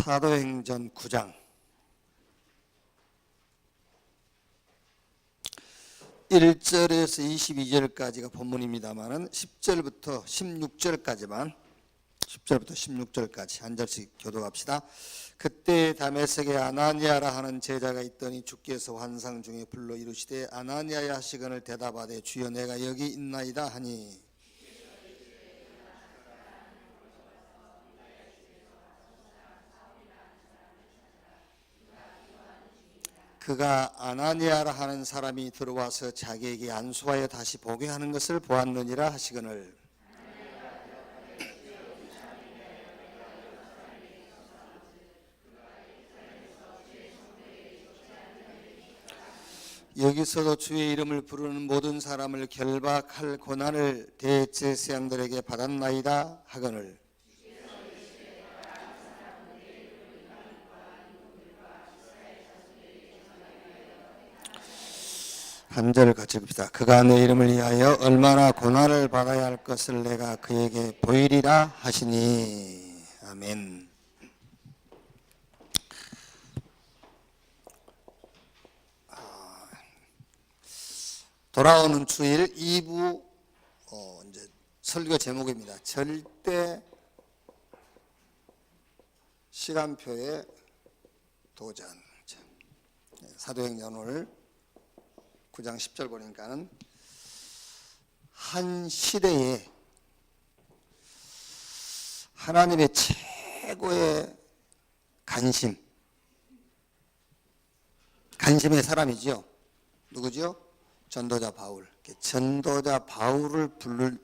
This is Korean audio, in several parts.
사도행전 9장 1절에서 22절까지가 본문입니다만은 10절부터 16절까지 한 절씩 교독합시다. 그때 다메섹에 아나니아라 하는 제자가 있더니 주께서 환상 중에 불러 이르시되 아나니아야 하시거늘 대답하되 주여 내가 여기 있나이다 하니 그가 아나니아라 하는 사람이 들어와서 자기에게 안수하여 다시 보게 하는 것을 보았느니라 하시거늘 여기서도 주의 이름을 부르는 모든 사람을 결박할 고난을 대제사장들에게 받았나이다 하거늘 한 절을 같이 봅시다. 그가 내 이름을 위하여 얼마나 고난을 받아야 할 것을 내가 그에게 보이리라 하시니 아멘. 돌아오는 주일 2부 이제 설교 제목입니다. 절대 시간표의 도전. 사도행전 오늘 9장 10절 보니까는 한 시대에 하나님의 최고의 관심의 사람이죠. 누구죠? 전도자 바울. 전도자 바울을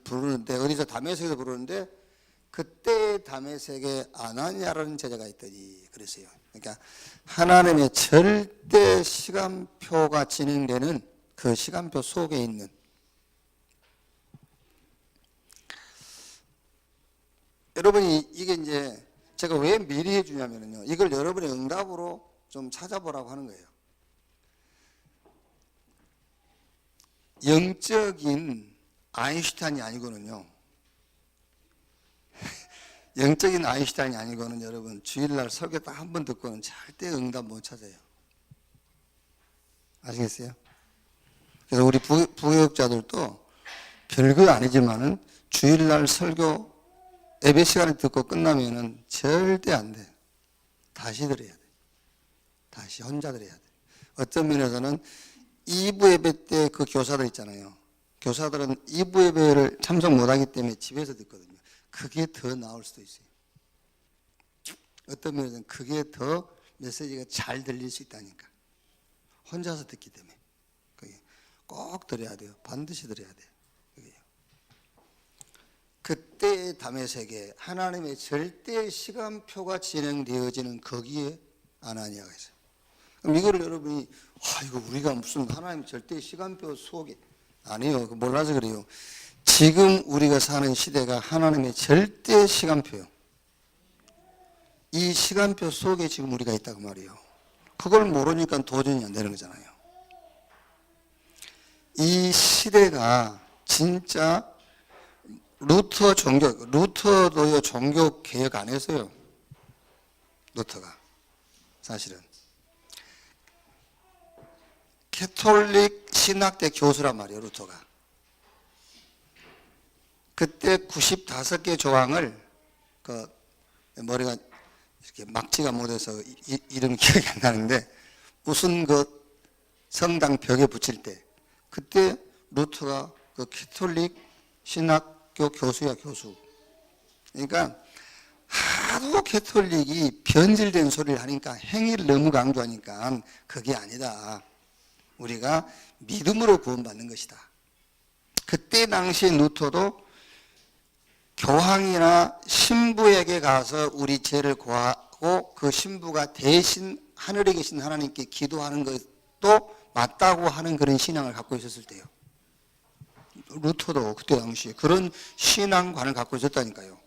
부르는데 어디서 다메섹에서 부르는데 그때 다메섹에 아나니아라는 제자가 있더니 그랬어요. 그러니까 하나님의 절대 시간표가 진행되는 그 시간표 속에 있는 여러분이 이게 이제 제가 왜 미리 해주냐면요. 이걸 여러분의 응답으로 좀 찾아보라고 하는 거예요. 영적인 아인슈타인이 아니고는요. 영적인 아인슈타인이 아니고는 여러분 주일날 설교 딱 한 번 듣고는 절대 응답 못 찾아요. 아시겠어요? 그래서 우리 부교육자들도 별거 아니지만은 주일날 설교 예배 시간에 듣고 끝나면은 절대 안 돼. 다시 들어야 돼. 다시 혼자 들어야 돼. 어떤 면에서는 2부 예배 때 그 교사들 있잖아요. 교사들은 2부 예배를 참석 못하기 때문에 집에서 듣거든요. 그게 더 나을 수도 있어요. 어떤 면에서는 그게 더 메시지가 잘 들릴 수 있다니까. 혼자서 듣기 때문에. 그게 꼭 들어야 돼요. 반드시 들어야 돼요. 그게요. 그때 다메섹에 하나님의 절대 시간표가 진행되어지는 거기에 아나니아가 있어요. 그럼 이거를 여러분이 이거 우리가 무슨 하나님 절대 시간표 속에 아니에요. 몰라서 그래요. 지금 우리가 사는 시대가 하나님의 절대 시간표요. 이 시간표 속에 지금 우리가 있다고 말이에요. 그걸 모르니까 도전이 안 되는 거잖아요. 이 시대가 진짜 루터도요 종교 개혁 안 했어요. 루터가 사실은 캐톨릭 신학대 교수란 말이에요. 루터가 그때 95개 조항을 그 머리가 이렇게 막지가 못해서 이름이 기억이 안 나는데 무슨 그 성당 벽에 붙일 때 그때 루터가 그 캐톨릭 신학교 교수야 교수. 그러니까 하도 캐톨릭이 변질된 소리를 하니까 행위를 너무 강조하니까 그게 아니다. 우리가 믿음으로 구원받는 것이다. 그때 당시 루터도 교황이나 신부에게 가서 우리 죄를 고하고 그 신부가 대신 하늘에 계신 하나님께 기도하는 것도 맞다고 하는 그런 신앙을 갖고 있었을 때요. 루터도 그때 당시에 그런 신앙관을 갖고 있었다니까요.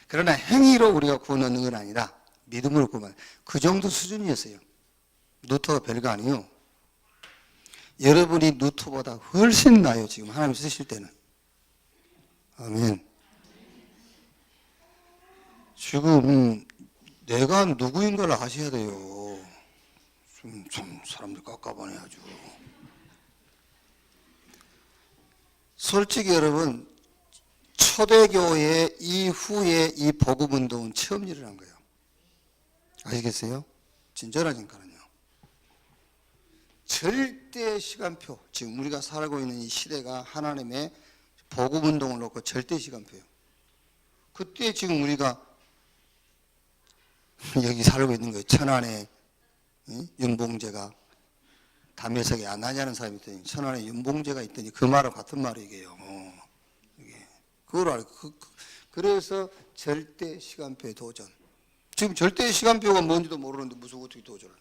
그러나 행위로 우리가 구원 얻는 건 아니다. 믿음으로 구원. 그 정도 수준이었어요. 루터가 별거 아니에요. 여러분이 루터보다 훨씬 나아요. 지금 하나님 쓰실 때는. 아멘. 지금 내가 누구인 걸 아셔야 돼요. 좀 사람들 깝깝하네 아주. 솔직히 여러분, 초대교회 이후에 이 복음운동은 처음 일어난 거예요. 아시겠어요? 진짜라니까요. 절대 시간표, 지금 우리가 살고 있는 이 시대가 하나님의 복음운동을 놓고 절대 시간표예요. 그때 지금 우리가 여기 살고 있는 거예요. 천안에 윤봉제가 담에석에 안 나냐는 사람이 있더니 천안에 윤봉제가 있더니 그 말하고 같은 말이게요. 그걸 알고 그래서 절대 시간표의 도전. 지금 절대 시간표가 뭔지도 모르는데 무슨 어떻게 도전을?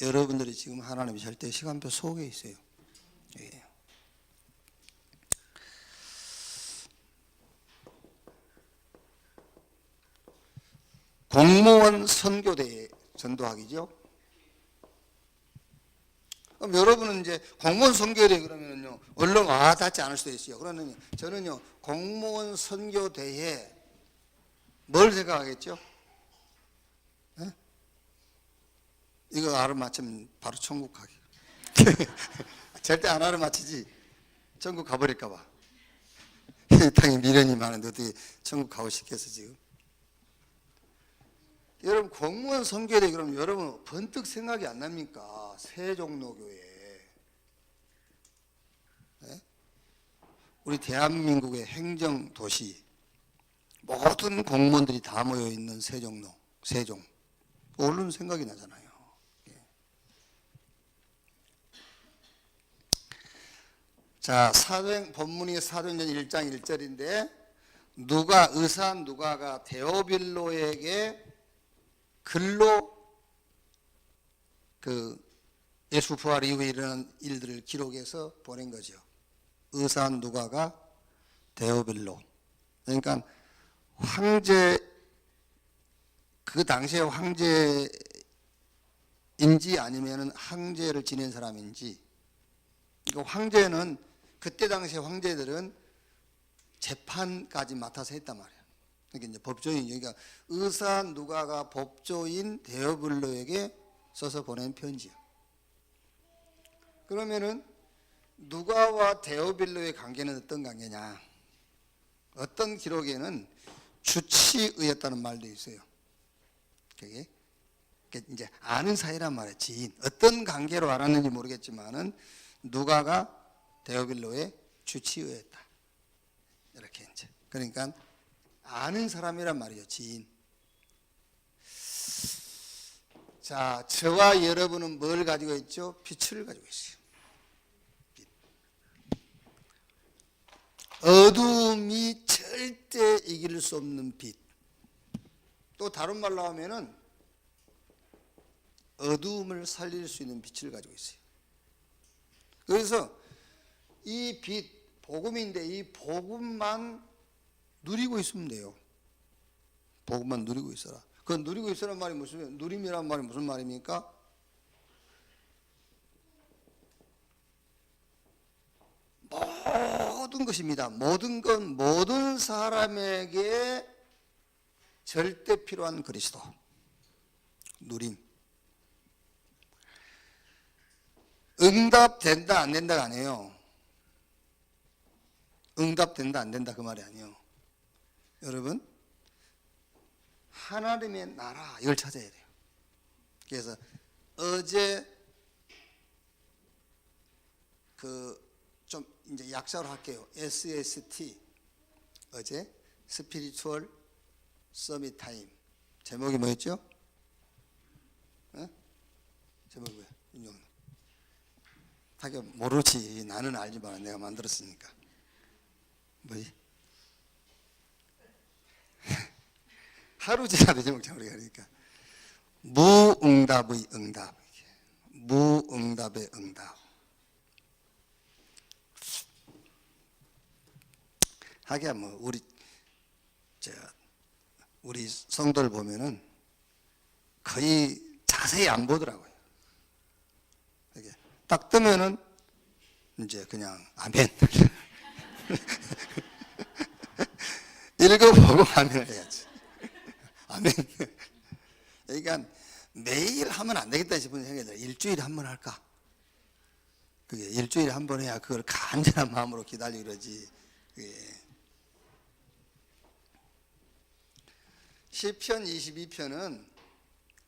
여러분들이 지금 하나님의 절대 시간표 속에 있어요. 공무원 선교대회 전도학이죠. 그럼 여러분은 이제 공무원 선교대회 그러면요 얼른 와 닿지 않을 수도 있어요. 그러면 저는요 공무원 선교대회 뭘 생각하겠죠? 네? 이거 알아맞히면 바로 천국 가기. 절대 안 알아맞히지. 천국 가버릴까 봐. 이 땅에 미련이 많은데 어떻게 천국 가고 싶겠어 지금. 여러분 공무원 선교대 그러면 여러분 번뜩 생각이 안 납니까? 세종로교회. 네? 우리 대한민국의 행정도시 모든 공무원들이 다 모여있는 세종. 얼른 생각이 나잖아요. 자, 본문이 사도행전 1장 1절인데 의사 누가가 데오빌로에게 글로 그 예수 부활 이후에 일어난 일들을 기록해서 보낸 거죠. 의사 누가가 데오빌로. 그러니까 황제, 그 당시에 황제인지 아니면 황제를 지낸 사람인지. 그러니까 황제는 그때 당시에 황제들은 재판까지 맡아서 했단 말이에요. 그러니까 이제 법조인, 그러니까 의사 누가가 법조인 데오빌로에게 써서 보낸 편지요. 그러면은 누가와 데오빌로의 관계는 어떤 관계냐? 어떤 기록에는 주치의였다는 말도 있어요. 그게 이제 아는 사이란 말이에요. 지인. 어떤 관계로 알았는지 모르겠지만은 누가가 데오빌로의 주치의였다. 이렇게 이제. 그러니까 아는 사람이란 말이죠. 지인. 자, 저와 여러분은 뭘 가지고 있죠? 빛을 가지고 있어요. 빛. 어둠이 절대 이길 수 없는 빛. 또 다른 말로 하면은 어둠을 살릴 수 있는 빛을 가지고 있어요. 그래서 이 빛, 복음인데 이 복음만 누리고 있으면 돼요. 복음만 누리고 있어라. 그 누리고 있으란 말이 누림이란 말이 무슨 말입니까? 모든 것입니다. 모든 건 모든 사람에게 절대 필요한 그리스도. 누림. 응답된다 안 된다가 아니에요. 응답된다 안 된다 그 말이 아니에요. 여러분 하나님의 나라 이걸 찾아야 돼요. 그래서 어제 좀 이제 약자로 할게요. SST 어제 스피리추얼 서밋 타임 제목이 뭐였죠? 제목이 뭐야? 윤영은 하긴 모르지. 나는 알지만 내가 만들었으니까. 뭐지? 하루 지나도 제목 잘 모르겠으니까. 무응답의 응답. 무응답의 응답. 하긴 뭐 우리 성도를 보면은 거의 자세히 안 보더라고요. 이렇게 딱 뜨면은 이제 그냥 아멘. 읽어보고 아멘을 해야지. 아멘. 그러니까 매일 하면 안 되겠다 싶은 생각이 들어요. 일주일에 한 번 할까? 그게 일주일에 한 번 해야 그걸 간절한 마음으로 기다리고 그러지. 시편 22편은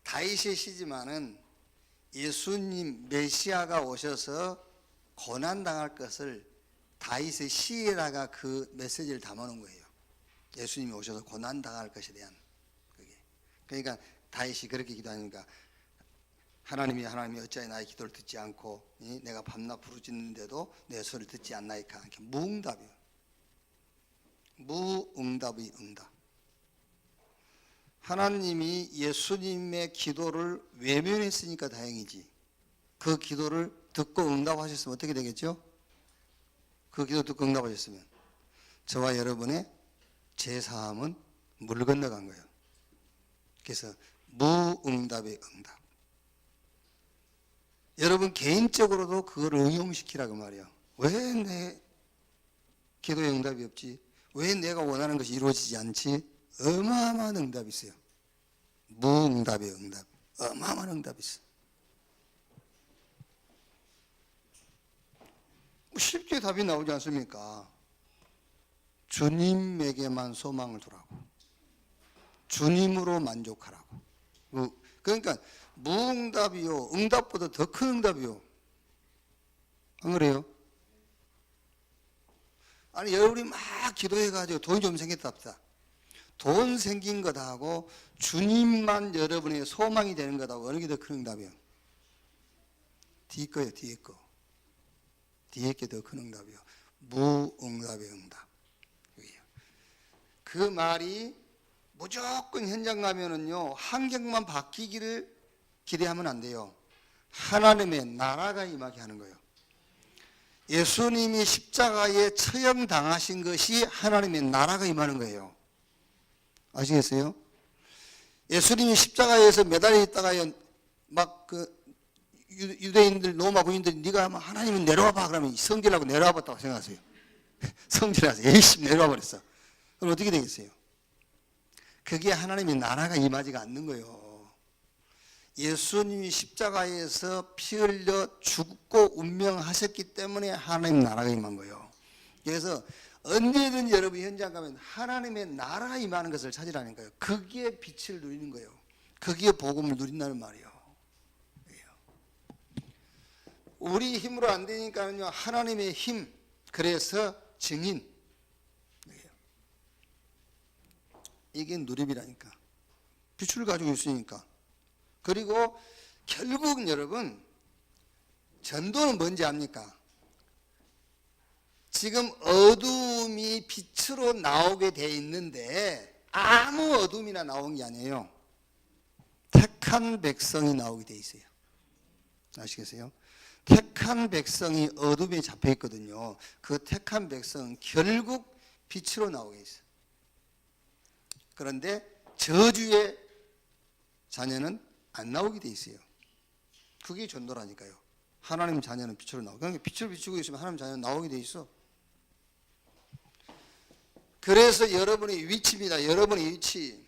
다윗의 시지만은 예수님 메시아가 오셔서 고난당할 것을 다윗의 시에다가 그 메시지를 담아놓은 거예요. 예수님이 오셔서 고난당할 것에 대한 그게. 그러니까 다윗이 그렇게 기도하니까 하나님이 어찌하여 나의 기도를 듣지 않고 내가 밤낮 부르짖는데도 내 소리를 듣지 않나이까. 이렇게 무응답이에요. 무응답의 응답. 하나님이 예수님의 기도를 외면했으니까 다행이지. 그 기도를 듣고 응답하셨으면 어떻게 되겠죠? 그 기도 듣고 응답하셨으면 저와 여러분의 제사함은 물 건너간 거예요. 그래서 무응답의 응답. 여러분 개인적으로도 그걸 응용시키라고 말이에요. 왜 내 기도에 응답이 없지? 왜 내가 원하는 것이 이루어지지 않지? 어마어마한 응답이 있어요. 무응답의 응답. 어마어마한 응답이 있어요. 쉽게 답이 나오지 않습니까? 주님에게만 소망을 두라고. 주님으로 만족하라고. 그러니까 무응답이요, 응답보다 더 큰 응답이요. 안 그래요? 아니 여러분이 막 기도해가지고 돈이 좀 생겼답니다. 돈 생긴 것하고 주님만 여러분의 소망이 되는 것하고 어느 게 더 큰 응답이요? 뒤에 거예요. 뒤에 거. 뒤에 게 더 큰 응답이요. 무응답의 응답. 그 말이 무조건 현장 가면은요 환경만 바뀌기를 기대하면 안 돼요. 하나님의 나라가 임하게 하는 거예요. 예수님이 십자가에 처형당하신 것이 하나님의 나라가 임하는 거예요. 아시겠어요? 예수님이 십자가에서 매달려 있다가 막 유대인들 로마 군인들이 네가 하나님은 내려와 봐 그러면 성질하고 내려와 봤다고 생각하세요. 성질하서 에이씨 내려와 버렸어. 그럼 어떻게 되겠어요? 그게 하나님의 나라가 임하지가 않는 거예요. 예수님이 십자가에서 피 흘려 죽고 운명하셨기 때문에 하나님 나라가 임한 거예요. 그래서 언제든 여러분 현장 가면 하나님의 나라가 임하는 것을 찾으라는 거예요. 거기에 빛을 누리는 거예요. 거기에 복음을 누린다는 말이에요. 우리 힘으로 안 되니까요 하나님의 힘, 그래서 증인. 이게 누림이라니까. 빛을 가지고 있으니까. 그리고 결국 여러분 전도는 뭔지 압니까? 지금 어둠이 빛으로 나오게 돼 있는데 아무 어둠이나 나온 게 아니에요. 택한 백성이 나오게 돼 있어요. 아시겠어요? 택한 백성이 어둠에 잡혀 있거든요. 그 택한 백성은 결국 빛으로 나오게 있어요. 그런데 저주의 자녀는 안 나오게 돼 있어요. 그게 전도라니까요. 하나님 자녀는 빛으로 나오고, 그러니까 빛을 비추고 있으면 하나님 자녀는 나오게 돼 있어. 그래서 여러분의 위치입니다. 여러분의 위치.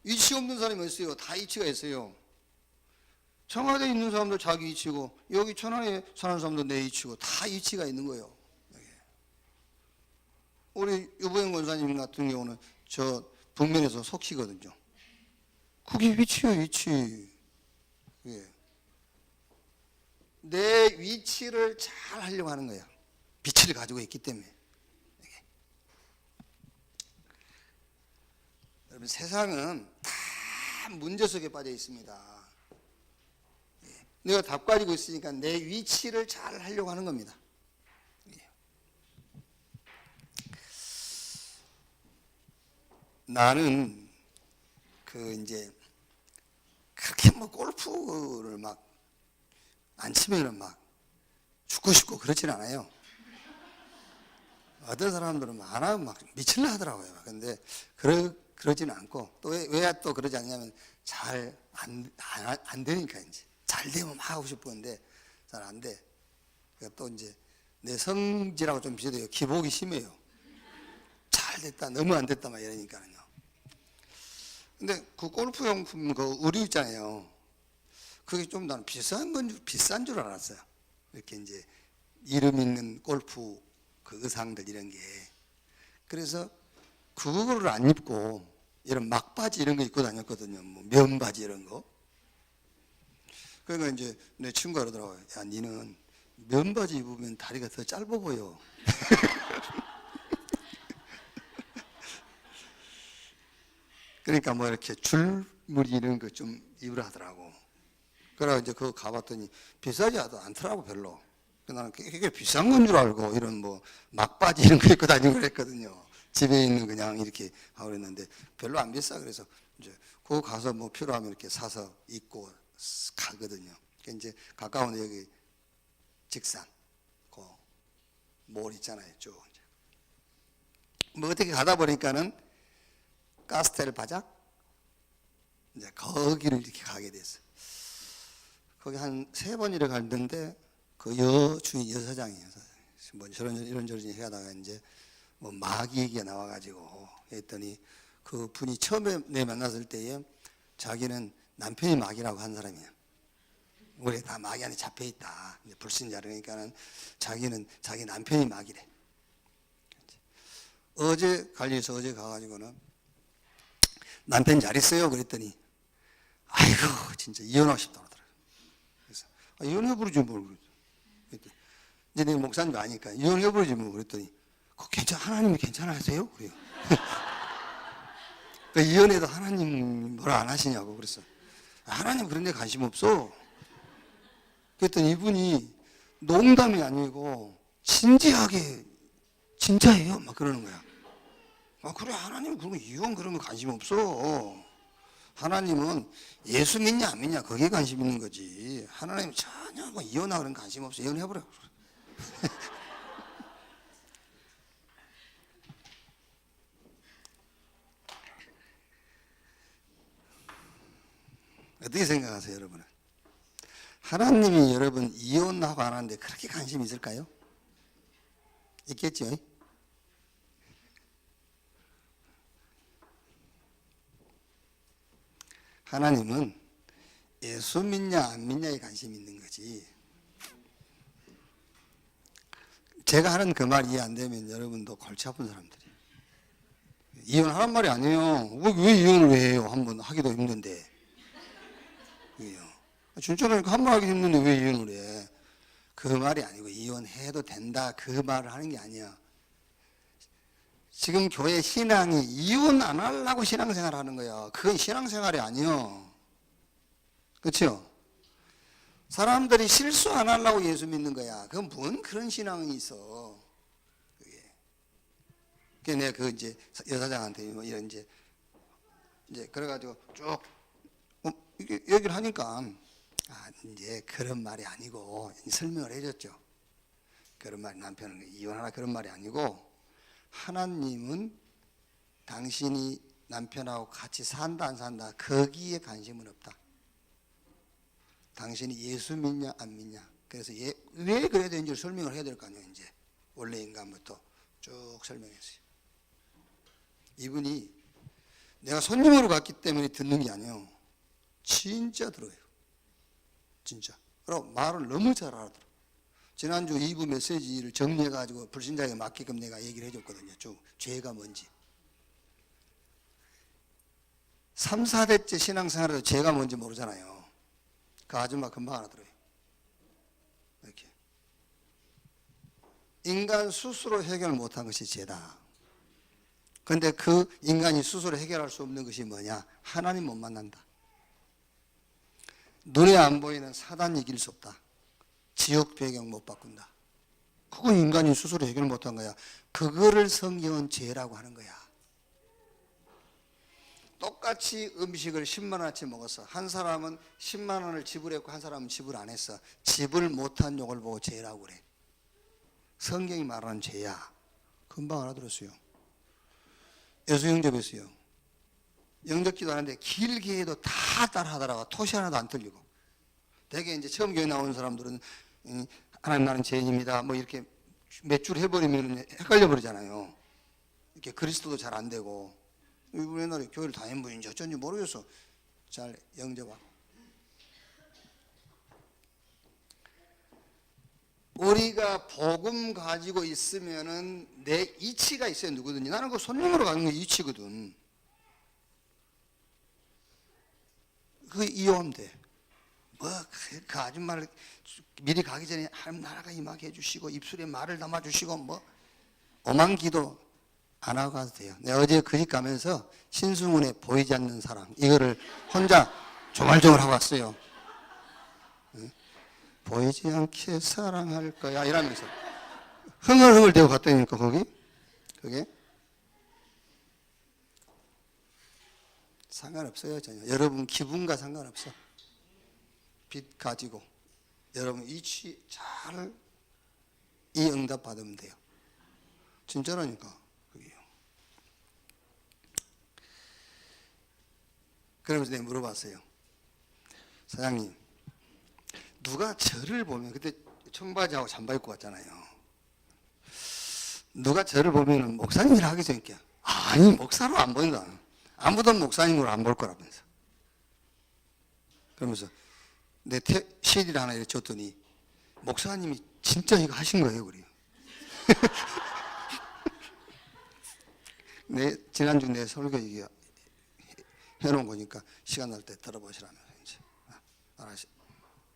위치 없는 사람이 있어요. 다 위치가 있어요. 청와대에 있는 사람도 자기 위치고, 여기 천안에 사는 사람도 내 위치고, 다 위치가 있는 거예요. 우리 유보영 권사님 같은 경우는 저 북면에서 속시거든요. 그게 위치예요, 위치. 예. 내 위치를 잘 하려고 하는 거예요. 빛을 가지고 있기 때문에. 여러분 세상은 다 문제 속에 빠져 있습니다. 내가 답 가지고 있으니까 내 위치를 잘 하려고 하는 겁니다. 나는 이제 그렇게 골프를 막 안 치면은 막 죽고 싶고 그렇진 않아요. 어떤 사람들은 안 하면 막 미칠라 하더라고요. 근데 그러지는 않고, 또 왜 또 그러지 않냐면 잘 안 되니까 이제 잘 되면 막 하고 싶었는데 잘 안 돼. 그러니까 또 이제 내 성질하고 좀 비슷해요. 기복이 심해요. 잘 됐다, 너무 안 됐다 막 이러니까요. 근데 그 골프용품 그 의류 있잖아요. 그게 좀 나는 비싼 줄 알았어요. 이렇게 이제 이름 있는 골프 그 의상들 이런 게. 그래서 그거를 안 입고 이런 막바지 이런 거 입고 다녔거든요. 뭐 면바지 이런 거. 그러니까 이제 내 친구가 그러더라고요. 야, 니는 면바지 입으면 다리가 더 짧아 보여. 그러니까 뭐 이렇게 줄무늬 이런 거 좀 입으라 하더라고. 그래서 이제 그거 가봤더니 비싸지 않더라고 별로. 나는 꽤 비싼 건 줄 알고 이런 뭐 막바지 이런 거 입고 다니고 그랬거든요. 집에 있는 그냥 이렇게 하고 그랬는데 별로 안 비싸. 그래서 이제 그거 가서 뭐 필요하면 이렇게 사서 입고 가거든요. 그러니까 이제 가까운 여기 직산 그 몰 있잖아요. 쭉 이제 뭐 어떻게 가다 보니까는 가스텔 바작 이제 거기를 이렇게 가게 됐어요. 거기 한 3번 이래 갔는데 그 주인 여사장이에요. 뭐 이런저런 해가다가 이제 뭐 마귀 얘기가 나와가지고 했더니 그 분이 처음에 내 만났을 때에 자기는 남편이 마귀라고 한 사람이에요. 우리 다 마귀한테 잡혀 있다. 불신자 그러니까는 자기는 자기 남편이 마귀래. 어제 가가지고는 남편 잘 있어요? 그랬더니 아이고 진짜 이혼하고 싶다 그러더라고요. 그래서 이혼해버리지 뭘 그랬더니 이제 내 목사님 거 아니까 이혼해버리지 뭐 그랬더니 하나님이 괜찮으세요? 그래요. 그 이혼해도 하나님 뭐라 안 하시냐고 그랬어. 하나님 그런 데 관심 없어. 그랬더니 이분이 농담이 아니고 진지하게 진짜예요? 막 그러는 거야. 그래 하나님 그런 거 이혼 그런 거 관심 없어. 하나님은 예수 믿냐 안 믿냐 거기에 관심 있는 거지. 하나님 전혀 뭐 이혼하고 그런 관심 없어. 이혼해버려. 어떻게 생각하세요 여러분은? 하나님이 여러분 이혼하고 안 하는데 그렇게 관심이 있을까요? 있겠죠? 하나님은 예수 믿냐 안 믿냐에 관심이 있는 거지. 제가 하는 그 말 이해 안 되면 여러분도 골치 아픈 사람들이 이혼하란 말이 아니에요. 왜 이혼을 왜 해요? 한번 하기도 힘든데. 왜요? 진짜 그러니까 한 번 하기 힘든데 왜 이혼을 해? 그 말이 아니고 이혼해도 된다 그 말을 하는 게 아니야. 지금 교회 신앙이 이혼 안 하려고 신앙생활 하는 거야. 그건 신앙생활이 아니요. 그렇죠? 사람들이 실수 안 하려고 예수 믿는 거야. 그건 뭔 그런 신앙이 있어. 그게. 그게 내가 그 이제 여사장한테 뭐 이런 이제 그래가지고 쭉 이게 얘기를 하니까 이제 그런 말이 아니고 설명을 해줬죠. 그런 말이 남편은 이혼하라 그런 말이 아니고 하나님은 당신이 남편하고 같이 산다 안 산다 거기에 관심은 없다. 당신이 예수 믿냐 안 믿냐. 그래서 왜 그래야 되는지 설명을 해야 될 거 아니에요. 이제 원래 인간부터 쭉 설명했어요. 이분이 내가 손님으로 갔기 때문에 듣는 게 아니에요. 진짜 들어요. 진짜. 그리고 말을 너무 잘 알아들어. 지난주 2부 메시지를 정리해가지고 불신자에게 맡기끔 내가 얘기를 해줬거든요. 쭉 죄가 뭔지. 3, 4대째 신앙생활에도 죄가 뭔지 모르잖아요. 그 아줌마 금방 알아들어요. 이렇게. 인간 스스로 해결 못한 것이 죄다. 그런데 그 인간이 스스로 해결할 수 없는 것이 뭐냐? 하나님 못 만난다. 눈에 안 보이는 사단 이길 수 없다. 지역 배경 못 바꾼다. 그건 인간이 스스로 해결 못한 거야. 그거를 성경은 죄라고 하는 거야. 똑같이 음식을 10만 원어치 먹었어. 한 사람은 10만 원을 지불했고 한 사람은 지불 안 했어. 지불 못한 욕을 보고 죄라고 그래. 성경이 말하는 죄야. 금방 알아들었어요. 예수 영접했어요. 영접기도 하는데 길게 해도 다 따라하더라고. 토시 하나도 안 틀리고. 되게 이제 처음 교회 나오는 사람들은 하나님 나는 죄인입니다. 뭐 이렇게 몇 줄 해버리면 헷갈려 버리잖아요. 이렇게 그리스도도 잘 안 되고. 이분 옛날에 교회를 다닌 분인지 어쩐지 모르겠어. 잘 영접하고. 우리가 복음 가지고 있으면은 내 이치가 있어야 누구든지. 나는 그 손님으로 가는 게 이치거든. 그거 이용하면 돼. 그 아줌마를 미리 가기 전에 하나님 나라가 임하게 해주시고 입술에 말을 담아주시고 뭐 오만 기도 안 하고 가도 돼요. 내가 어제 그 집 가면서 신승훈의 보이지 않는 사랑 이거를 혼자 조말조말 하고 왔어요. 보이지 않게 사랑할 거야 이러면서 흥얼흥얼 대고 갔다니까 거기 그게 상관없어요. 전혀 여러분 기분과 상관없어. 빛 가지고 여러분 이치 잘 이 응답 받으면 돼요. 진짜라니까 그게요. 그러면서 내가 물어봤어요. 사장님 누가 저를 보면 그때 청바지하고 잠바 입고 왔잖아요. 누가 저를 보면은 목사님이라 하기 전에 아니 목사로 안 보인다. 아무도 목사님으로 안 볼 거라면서. 그러면서 내 CD를 하나 이렇게 줬더니 목사님이 진짜 이거 하신 거예요. 그래요. 지난주 내 설교 이게 해놓은 거니까 시간 날 때 들어보시라면서 이제 알아시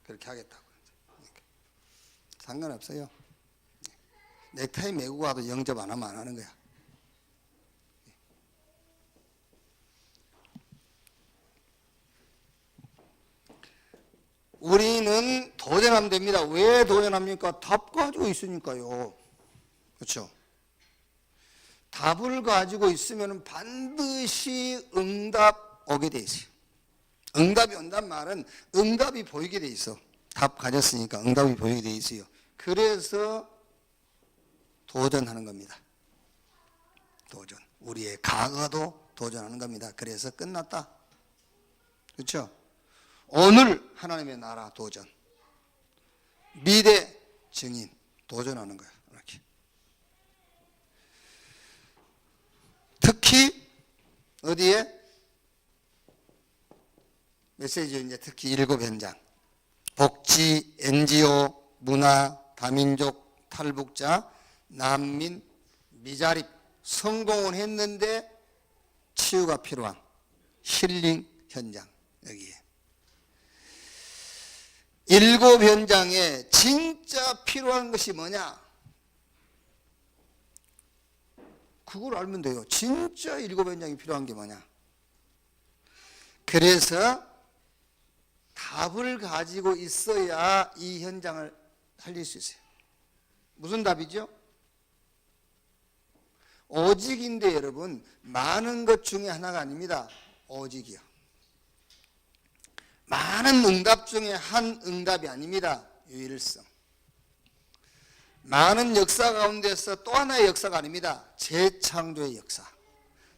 그렇게 하겠다고. 그러니까. 상관없어요. 넥타이 메고 가도 영접 안 하면 안 하는 거야. 우리는 도전하면 됩니다. 왜 도전합니까? 답 가지고 있으니까요. 그렇죠? 답을 가지고 있으면 반드시 응답 오게 돼 있어요. 응답이 온단 말은 응답이 보이게 돼 있어. 답 가졌으니까 응답이 보이게 돼 있어요. 그래서 도전하는 겁니다. 도전. 우리의 과거도 도전하는 겁니다. 그래서 끝났다. 그렇죠? 오늘 하나님의 나라 도전. 미래 증인 도전하는 거야. 이렇게. 특히 어디에? 메시지 이제 특히 7 현장. 복지, NGO, 문화, 다민족, 탈북자, 난민, 미자립 성공은 했는데 치유가 필요한 힐링 현장 여기에. 7 현장에 진짜 필요한 것이 뭐냐? 그걸 알면 돼요. 진짜 7 현장이 필요한 게 뭐냐? 그래서 답을 가지고 있어야 이 현장을 살릴 수 있어요. 무슨 답이죠? 오직인데 여러분 많은 것 중에 하나가 아닙니다. 오직이요. 많은 응답 중에 한 응답이 아닙니다. 유일성. 많은 역사 가운데서 또 하나의 역사가 아닙니다. 재창조의 역사.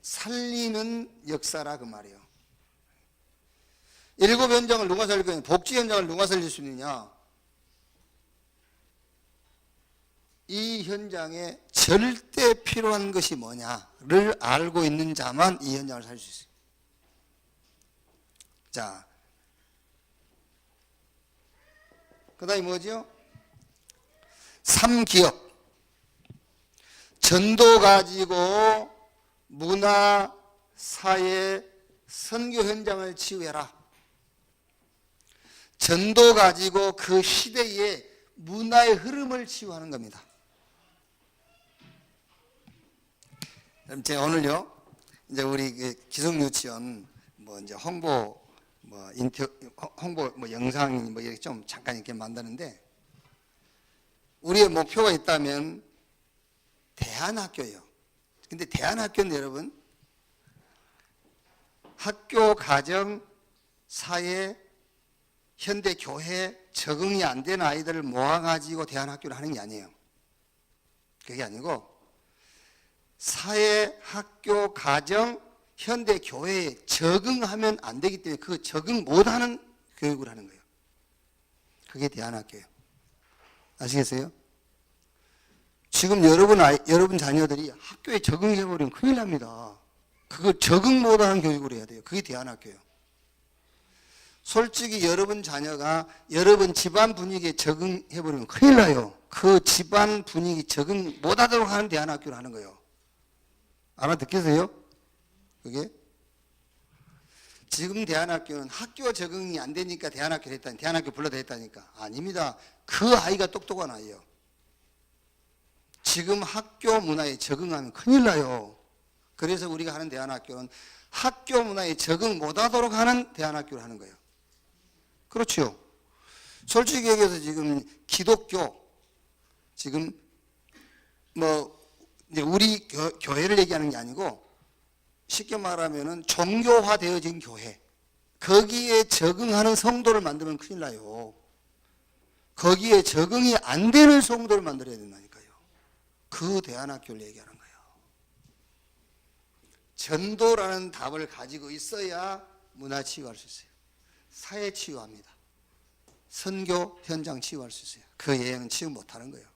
살리는 역사라 그 말이에요. 7 현장을 누가 살릴 거냐? 복지 현장을 누가 살릴 수 있느냐? 이 현장에 절대 필요한 것이 뭐냐를 알고 있는 자만 이 현장을 살릴 수 있어요. 자, 그 다음에 뭐죠? 3기업. 전도 가지고 문화, 사회, 선교 현장을 치유해라. 전도 가지고 그 시대의 문화의 흐름을 치유하는 겁니다. 그럼 제가 오늘요, 이제 우리 기성유치원 뭐 이제 홍보 영상이 뭐 이렇게 좀 잠깐 이렇게 만드는데, 우리의 목표가 있다면 대안학교예요. 근데 대안학교는 여러분, 학교, 가정, 사회, 현대 교회 적응이 안 되는 아이들을 모아가지고 대안학교를 하는 게 아니에요. 그게 아니고 사회, 학교, 가정, 현대 교회에 적응하면 안 되기 때문에 그 적응 못하는 교육을 하는 거예요. 그게 대안학교예요. 아시겠어요? 지금 여러분 자녀들이 학교에 적응해버리면 큰일 납니다. 그걸 적응 못하는 교육을 해야 돼요. 그게 대안학교예요. 솔직히 여러분 자녀가 여러분 집안 분위기에 적응해버리면 큰일 나요. 그 집안 분위기 적응 못하도록 하는 대안학교를 하는 거예요. 알아듣겠어요? 그게? 지금 대안학교는 학교 적응이 안 되니까 대안학교를 했다니, 대안학교 불러다 했다니까. 아닙니다. 그 아이가 똑똑한 아이예요. 지금 학교 문화에 적응하면 큰일 나요. 그래서 우리가 하는 대안학교는 학교 문화에 적응 못하도록 하는 대안학교를 하는 거예요. 그렇죠. 솔직히 얘기해서 지금 기독교, 지금 뭐 이제 우리 교회를 얘기하는 게 아니고 쉽게 말하면은 종교화되어진 교회, 거기에 적응하는 성도를 만들면 큰일 나요. 거기에 적응이 안 되는 성도를 만들어야 된다니까요. 그 대안학교를 얘기하는 거예요. 전도라는 답을 가지고 있어야 문화 치유할 수 있어요. 사회 치유합니다. 선교 현장 치유할 수 있어요. 그 예는 치유 못하는 거예요.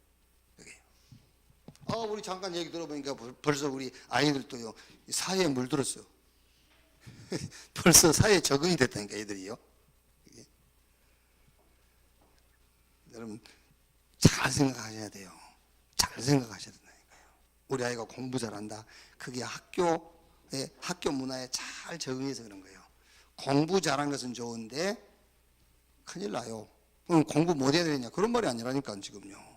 우리 잠깐 얘기 들어보니까 벌써 우리 아이들도요, 사회에 물들었어요. 벌써 사회에 적응이 됐다니까, 애들이요. 여러분, 잘 생각하셔야 돼요. 잘 생각하셔야 된다니까요. 우리 아이가 공부 잘한다. 그게 학교 문화에 잘 적응해서 그런 거예요. 공부 잘한 것은 좋은데, 큰일 나요. 그럼 공부 못 해야 되냐? 그런 말이 아니라니까, 지금요.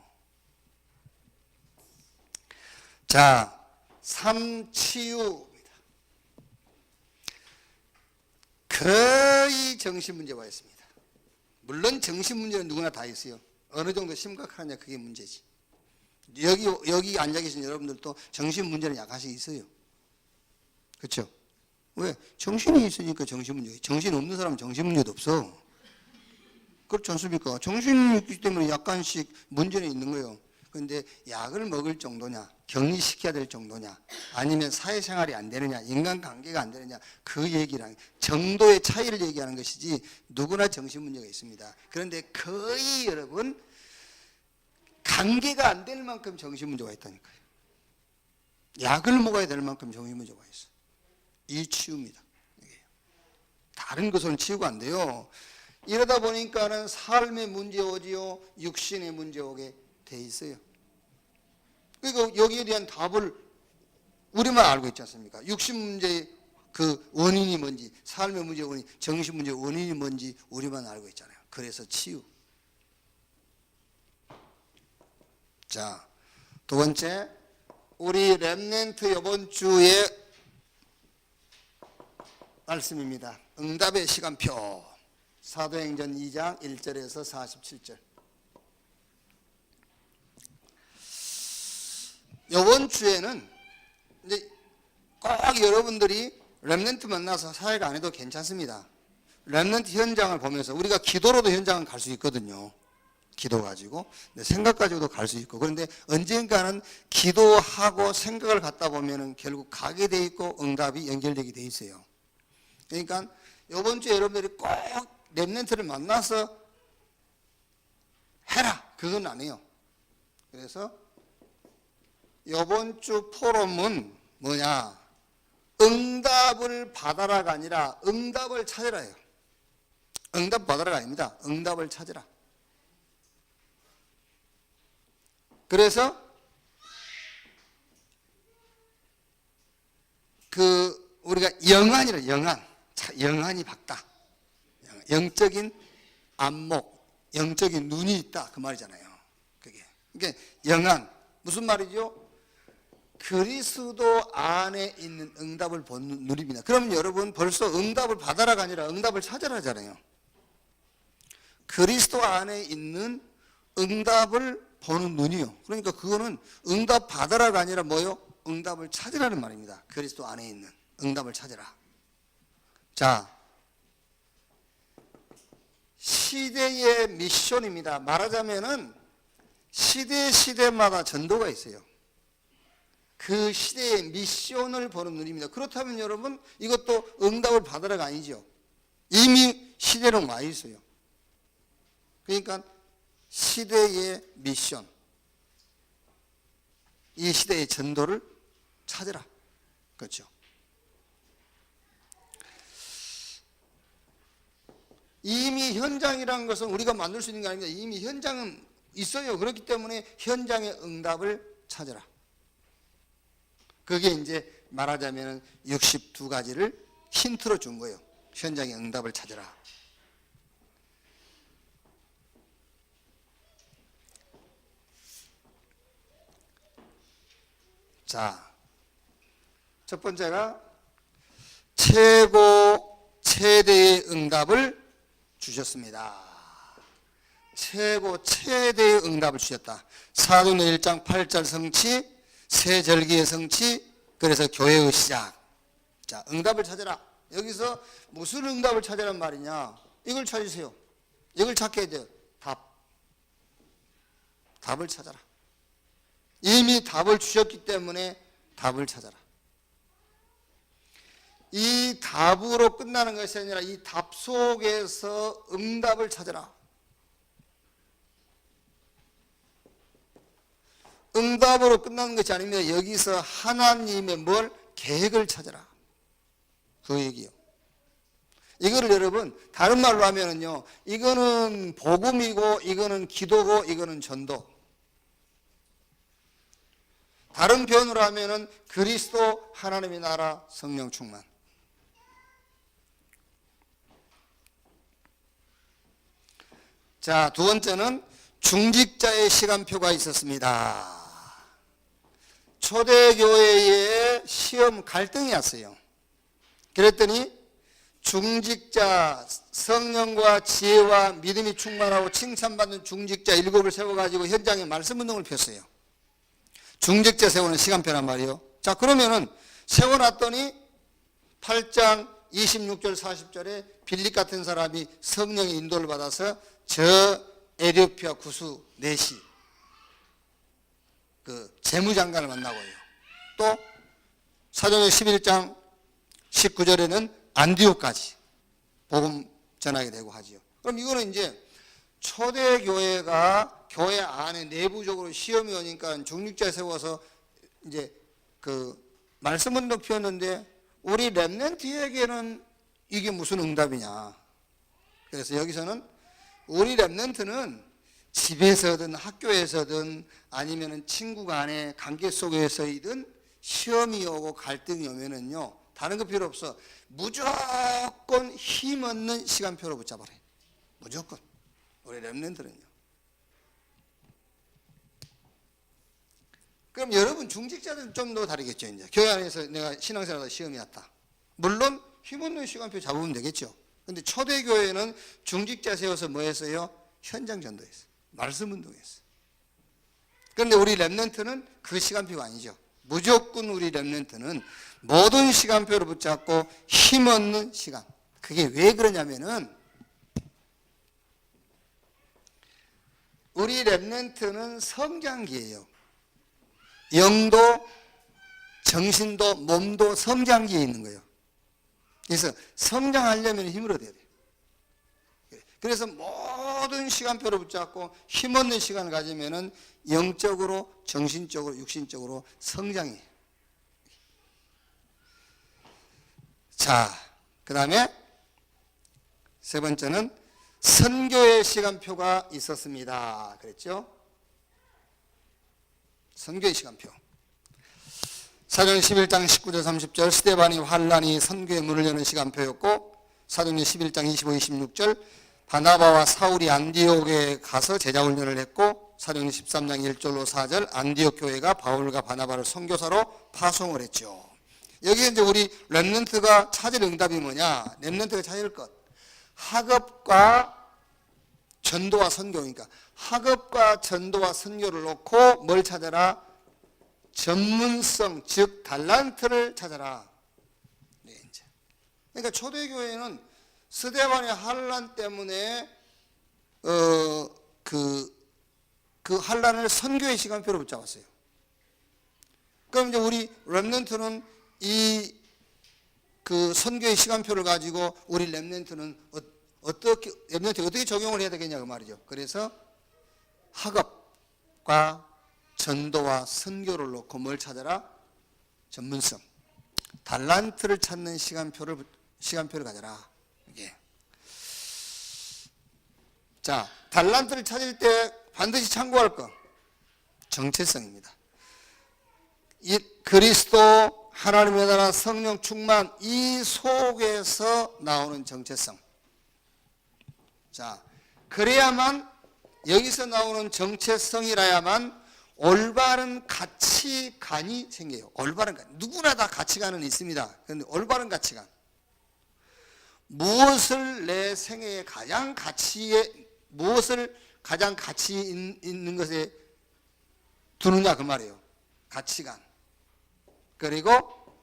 자, 삼치유입니다. 거의 정신문제와 있습니다. 물론 정신문제는 누구나 다 있어요. 어느 정도 심각하냐 그게 문제지. 여기 앉아 계신 여러분들도 정신문제는 약간씩 있어요. 그렇죠? 왜? 정신이 있으니까 정신문제. 정신 없는 사람은 정신문제도 없어. 그렇지 않습니까? 정신이 있기 때문에 약간씩 문제는 있는 거예요. 그런데 약을 먹을 정도냐, 격리시켜야 될 정도냐, 아니면 사회생활이 안 되느냐, 인간관계가 안 되느냐, 그 얘기랑 정도의 차이를 얘기하는 것이지 누구나 정신문제가 있습니다. 그런데 거의 여러분 관계가 안 될 만큼 정신문제가 있다니까요. 약을 먹어야 될 만큼 정신문제가 있어. 이 치유입니다. 다른 것은 치유가 안 돼요. 이러다 보니까는 삶의 문제 오지요, 육신의 문제 오게 돼 있어요. 그러니까 여기에 대한 답을 우리만 알고 있지 않습니까? 육신 문제의 그 원인이 뭔지, 삶의 문제의 원인, 정신 문제의 원인이 뭔지 우리만 알고 있잖아요. 그래서 치유. 자, 두 번째, 우리 렘넌트 이번 주에 말씀입니다. 응답의 시간표. 사도행전 2장 1절에서 47절. 이번 주에는 이제 꼭 여러분들이 렘넌트 만나서 사회가 안 해도 괜찮습니다. 렘넌트 현장을 보면서 우리가 기도로도 현장을 갈 수 있거든요. 기도 가지고 생각 가지고도 갈 수 있고, 그런데 언젠가는 기도하고 생각을 갖다 보면은 결국 가게 돼 있고 응답이 연결되게 돼 있어요. 그러니까 이번 주에 여러분들이 꼭 렘넌트를 만나서 해라 그건 안 해요. 그래서 이번 주 포럼은 뭐냐? 응답을 받아라가 아니라 응답을 찾으라예요. 응답 받아라가 아닙니다. 응답을 찾으라. 그래서 우리가 영안이라 영안이 밝다. 영적인 안목, 영적인 눈이 있다 그 말이잖아요. 그게. 그러니까 영안 무슨 말이죠? 그리스도 안에 있는 응답을 보는 눈입니다. 그러면 여러분 벌써 응답을 받아라가 아니라 응답을 찾아라잖아요. 그리스도 안에 있는 응답을 보는 눈이요. 그러니까 그거는 응답 받아라가 아니라 뭐요? 응답을 찾으라는 말입니다. 그리스도 안에 있는 응답을 찾으라. 자, 시대의 미션입니다. 말하자면은 시대마다 전도가 있어요. 그 시대의 미션을 보는 눈입니다. 그렇다면 여러분 이것도 응답을 받으라가 아니죠. 이미 시대로 와 있어요. 그러니까 시대의 미션, 이 시대의 전도를 찾으라. 그렇죠. 이미 현장이라는 것은 우리가 만들 수 있는 게 아닙니다. 이미 현장은 있어요. 그렇기 때문에 현장의 응답을 찾아라. 그게 이제 말하자면 62가지를 힌트로 준 거예요. 현장의 응답을 찾아라. 자, 첫 번째가 최대의 응답을 주셨습니다. 최대의 응답을 주셨다. 사도행전 1장 8절 성취, 새 절기의 성취, 그래서 교회의 시작. 자, 응답을 찾아라. 여기서 무슨 응답을 찾아란 말이냐? 이걸 찾으세요. 이걸 찾게 해야 돼요. 답을 찾아라. 이미 답을 주셨기 때문에 답을 찾아라. 이 답으로 끝나는 것이 아니라 이 답 속에서 응답을 찾아라. 응답으로 끝나는 것이 아니면 여기서 하나님의 계획을 찾아라. 그 얘기요. 이거를 여러분 다른 말로 하면은요, 이거는 복음이고 이거는 기도고 이거는 전도. 다른 표현으로 하면은 그리스도, 하나님의 나라, 성령 충만. 자, 두 번째는 중직자의 시간표가 있었습니다. 초대교회에 시험 갈등이 왔어요. 그랬더니 중직자, 성령과 지혜와 믿음이 충만하고 칭찬받는 중직자 7을 세워가지고 현장에 말씀운동을 폈어요. 중직자 세우는 시간표란 말이에요. 자, 그러면은 세워놨더니 8장 26절 40절에 빌립 같은 사람이 성령의 인도를 받아서 저 에티오피아 구수 네시 그 재무장관을 만나고요. 또 사도행전 11장 19절에는 안디옥까지 복음 전하게 되고 하지요. 그럼 이거는 이제 초대교회가 교회 안에 내부적으로 시험이 오니까 중직자 세워서 이제 그 말씀운동 피웠는데 우리 렘넌트에게는 이게 무슨 응답이냐. 그래서 여기서는 우리 렘넌트는 집에서든 학교에서든 아니면 친구 간의 관계 속에서이든 시험이 오고 갈등이 오면은요, 다른 거 필요 없어. 무조건 힘없는 시간표로 붙잡아라. 무조건. 우리 렘넌트는요. 그럼 여러분 중직자들은 좀 더 다르겠죠. 이제 교회 안에서 내가 신앙생활하다 시험이 왔다. 물론 힘없는 시간표 잡으면 되겠죠. 근데 초대교회는 중직자 세워서 뭐 했어요? 현장 전도했어요. 말씀 운동했어요. 그런데 우리 렘넌트는 그 시간표가 아니죠. 무조건 우리 렘넌트는 모든 시간표를 붙잡고 힘없는 시간. 그게 왜 그러냐면은 우리 렘넌트는 성장기예요. 영도, 정신도, 몸도 성장기에 있는 거예요. 그래서 성장하려면 힘을 얻어야 돼요. 그래서 모든 시간표를 붙잡고 힘없는 시간을 가지면은 영적으로, 정신적으로, 육신적으로 성장해요. 자, 그 다음에 세 번째는 선교의 시간표가 있었습니다. 그랬죠? 선교의 시간표. 사도행전 11장 19절 30절 스데반이 환란이 선교의 문을 여는 시간표였고, 사도행전 11장 25, 26절 바나바와 사울이 안디옥에 가서 제자훈련을 했고, 사도행전 13장 1절로 4절 안디옥 교회가 바울과 바나바를 선교사로 파송을 했죠. 여기에 이제 우리 렘넌트가 찾을 응답이 뭐냐? 렘넌트가 찾을 것. 학업과 전도와 선교니까 학업과 전도와 선교를 놓고 뭘 찾아라? 전문성, 즉 달란트를 찾아라. 네, 이제. 그러니까 초대교회는 스데반의 환란 때문에 그 환란을 선교의 시간표로 붙잡았어요. 그럼 이제 우리 렘넌트는 이 그 선교의 시간표를 가지고 우리 렘넌트는 어떻게 적용을 해야 되겠냐 그 말이죠. 그래서 학업과 전도와 선교를 놓고 뭘 찾아라? 전문성, 달란트를 찾는 시간표를 가져라. 이게 자, 달란트를 찾을 때 반드시 참고할 거 정체성입니다. 이 그리스도, 하나님의 나라, 성령 충만, 이 속에서 나오는 정체성. 자, 그래야만, 여기서 나오는 정체성이라야만 올바른 가치관이 생겨요. 올바른 가치. 누구나 다 가치관은 있습니다. 그런데 올바른 가치관. 무엇을 내 생애에 가장 무엇을 가장 가치 있는 것에 두느냐 그 말이에요. 가치관. 그리고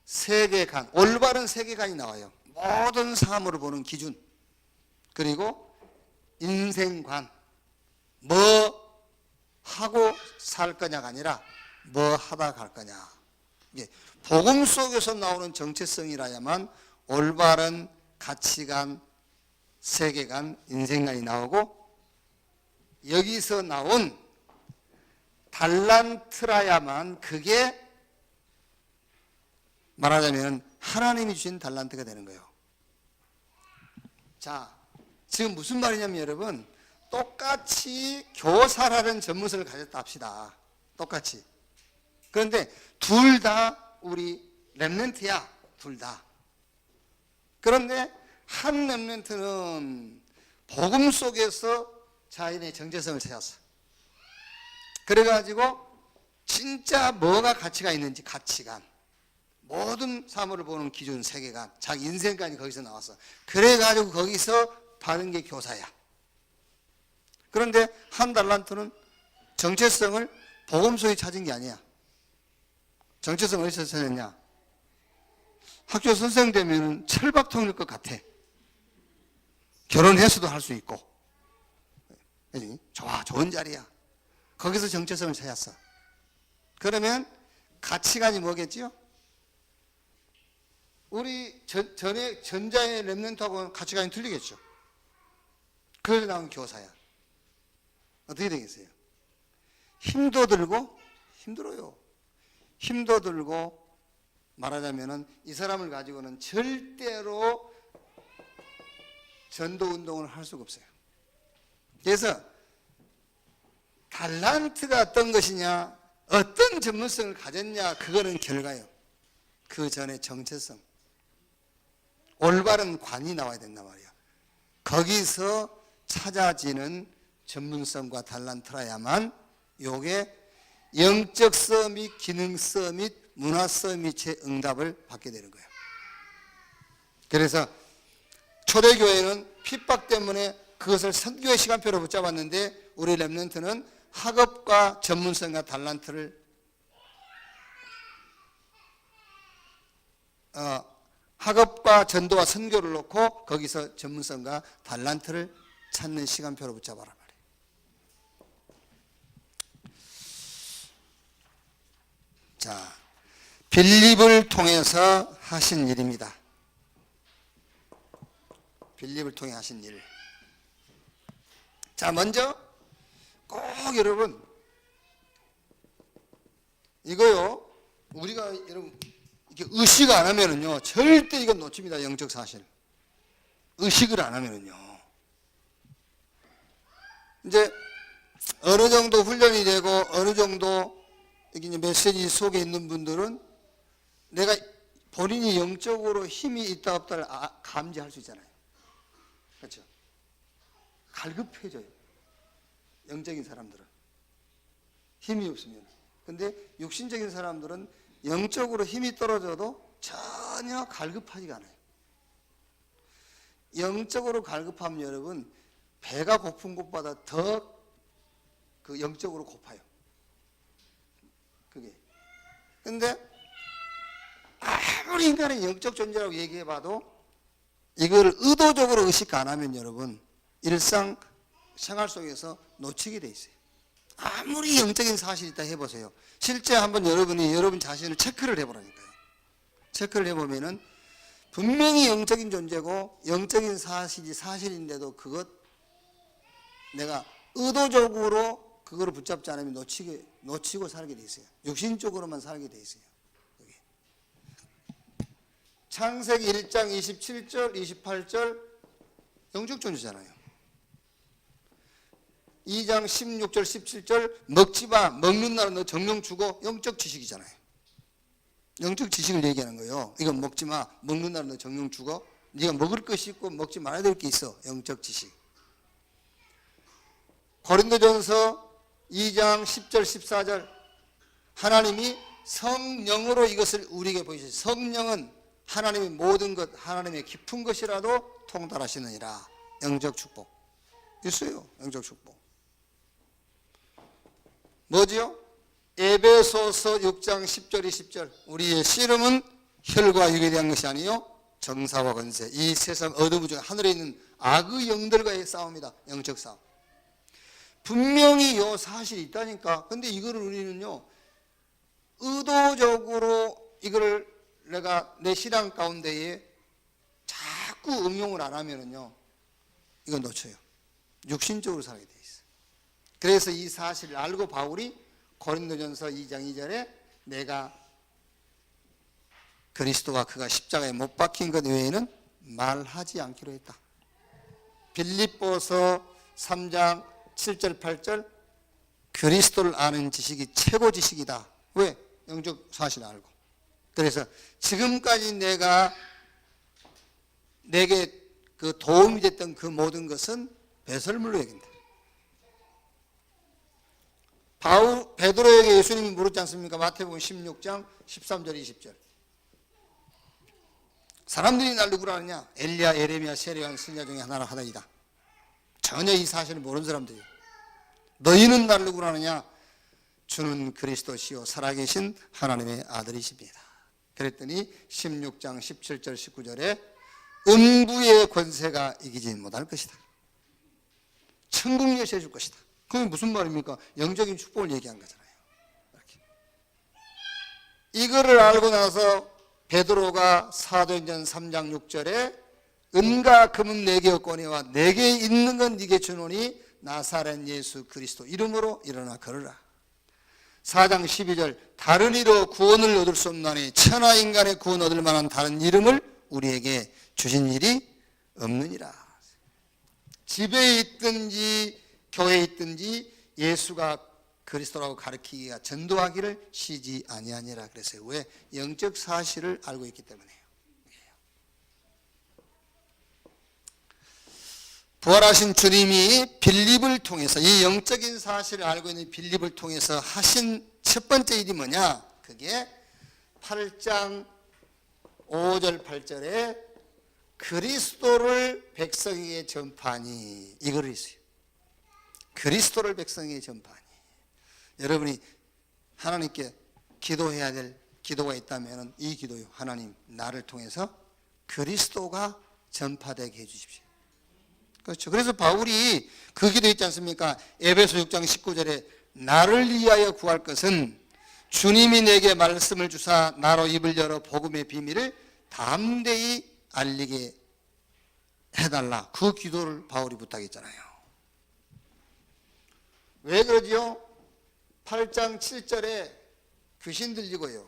세계관, 올바른 세계관이 나와요. 모든 사물을 보는 기준. 그리고 인생관. 뭐 하고 살 거냐가 아니라 뭐 하다 갈 거냐. 이게 복음 속에서 나오는 정체성이라야만 올바른 가치관, 세계관, 인생관이 나오고, 여기서 나온 달란트라야만 그게 말하자면 하나님이 주신 달란트가 되는 거예요. 자, 지금 무슨 말이냐면 여러분, 똑같이 교사라는 전문성을 가졌다 합시다. 똑같이. 그런데 둘 다 우리 렘넌트야. 둘 다. 그런데 한 렘넌트는 복음 속에서 자신의 정체성을 찾았어. 그래가지고 진짜 뭐가 가치가 있는지 가치관, 모든 사물을 보는 기준, 세계관, 자기 인생관이 거기서 나왔어. 그래가지고 거기서 받은 게 교사야. 그런데 한 달란트는 정체성을 복음 속에 찾은 게 아니야. 정체성을 어디서 찾았냐? 학교 선생 되면 철밥통일 것 같아. 결혼해서도 할 수 있고. 좋아, 좋은 자리야. 거기서 정체성을 찾았어. 그러면 가치관이 뭐겠지요? 우리 전자의 렘넌트하고는 가치관이 틀리겠죠. 그래서 나온 교사야. 어떻게 되겠어요? 힘도 들고, 힘들어요. 힘도 들고, 말하자면은 이 사람을 가지고는 절대로 전도 운동을 할 수가 없어요. 그래서 달란트가 어떤 것이냐, 어떤 전문성을 가졌냐, 그거는 결과예요. 그 전에 정체성, 올바른 관이 나와야 된단 말이야. 거기서 찾아지는 전문성과 달란트라야만 요게 영적성 및 기능성 및 문화성 및의 응답을 받게 되는 거예요. 그래서 초대교회는 핍박 때문에 그것을 선교의 시간표로 붙잡았는데, 우리 렘넌트는 학업과 전문성과 달란트를 학업과 전도와 선교를 놓고 거기서 전문성과 달란트를 찾는 시간표로 붙잡아라 말이에요. 자, 빌립을 통해서 하신 일입니다. 빌립을 통해 하신 일. 자, 먼저 꼭 여러분 이거요, 우리가 여러분 이렇게 의식 안 하면은요 절대 이건 놓칩니다. 영적 사실. 의식을 안 하면은요 이제 어느 정도 훈련이 되고 어느 정도 이게 메시지 속에 있는 분들은 내가 본인이 영적으로 힘이 있다 없다를 감지할 수 있잖아요. 그렇죠? 갈급해져요. 영적인 사람들은 힘이 없으면. 근데 육신적인 사람들은 영적으로 힘이 떨어져도 전혀 갈급하지가 않아요. 영적으로 갈급하면 여러분 배가 고픈 것보다 더 그 영적으로 고파요. 그게. 근데 아무리 인간의 영적 존재라고 얘기해봐도 이걸 의도적으로 의식 안 하면 여러분 일상 생활 속에서 놓치게 돼 있어요. 아무리 영적인 사실이 있다 해보세요. 실제 한번 여러분이 여러분 자신을 체크를 해보라니까요. 체크를 해보면은 분명히 영적인 존재고 영적인 사실이 사실인데도 그것 내가 의도적으로 그거를 붙잡지 않으면 놓치고 살게 돼 있어요. 육신적으로만 살게 돼 있어요. 여기. 창세기 1장 27절, 28절 영적 존재잖아요. 2장 16절 17절 먹지 마. 먹는 날은 너 정령 죽어. 영적 지식이잖아요. 영적 지식을 얘기하는 거예요. 이건 먹지 마. 먹는 날은 너 정령 죽어. 네가 먹을 것이 있고 먹지 말아야 될 게 있어. 영적 지식. 고린도전서 2장 10절 14절 하나님이 성령으로 이것을 우리에게 보이시죠. 성령은 하나님의 모든 것, 하나님의 깊은 것이라도 통달하시느니라. 영적 축복. 있어요. 영적 축복. 뭐지요? 에베소서 6장 10절 20절 우리의 씨름은 혈과 육에 대한 것이 아니요 정사와 권세, 이 세상 어둠 중에 하늘에 있는 악의 영들과의 싸움이다. 영적 싸움. 분명히 요 사실이 있다니까. 근데 이거를 우리는요 의도적으로 이거를 내가 내 신앙 가운데에 자꾸 응용을 안 하면은요 이건 놓쳐요. 육신적으로 살게 돼 있어. 그래서 이 사실을 알고 바울이 고린도전서 2장 2절에 내가 그리스도와 그가 십자가에 못 박힌 것 외에는 말하지 않기로 했다. 빌립보서 3장 7절 8절 그리스도를 아는 지식이 최고 지식이다. 왜? 영적 사실을 알고. 그래서 지금까지 내게 그 도움이 됐던 그 모든 것은 배설물로 여긴다. 베드로에게 예수님이 물었지 않습니까? 마태복음 16장 13절 20절 사람들이 날 누구라 하느냐? 엘리야, 예레미야, 세례요한, 선지자 중에 하나라 하다이다. 전혀 이 사실을 모르는 사람들이 너희는 날 누구라 하느냐? 주는 그리스도시요 살아계신 하나님의 아들이십니다. 그랬더니 16장 17절 19절에 음부의 권세가 이기지 못할 것이다. 천국 여시해 줄 것이다. 그게 무슨 말입니까? 영적인 축복을 얘기한 거잖아요. 이렇게. 이거를 알고 나서 베드로가 사도행전 3장 6절에 은과 금은 내게 없거니와 내게 있는 건 네게 주노니 나사렛 예수 그리스도 이름으로 일어나 걸으라. 4장 12절 다른 이로 구원을 얻을 수 없나니 천하 인간의 구원 얻을 만한 다른 이름을 우리에게 주신 일이 없느니라. 집에 있든지 교회에 있든지 예수가 그리스도라고 가르치기가 전도하기를 쉬지 아니하니라 그랬어요. 왜? 영적 사실을 알고 있기 때문에요. 부활하신 주님이 빌립을 통해서 이 영적인 사실을 알고 있는 빌립을 통해서 하신 첫 번째 일이 뭐냐? 그게 8장 5절 8절에 그리스도를 백성에게 전파하니 이거를 있어요. 그리스도를 백성에게 전파하니. 여러분이 하나님께 기도해야 될 기도가 있다면 이 기도요. 하나님 나를 통해서 그리스도가 전파되게 해주십시오. 그렇죠. 그래서 바울이 그 기도 있지 않습니까? 에베소 6장 19절에 나를 위하여 구할 것은 주님이 내게 말씀을 주사 나로 입을 열어 복음의 비밀을 담대히 알리게 해달라. 그 기도를 바울이 부탁했잖아요. 왜 그러지요? 8장 7절에 귀신 들리고요.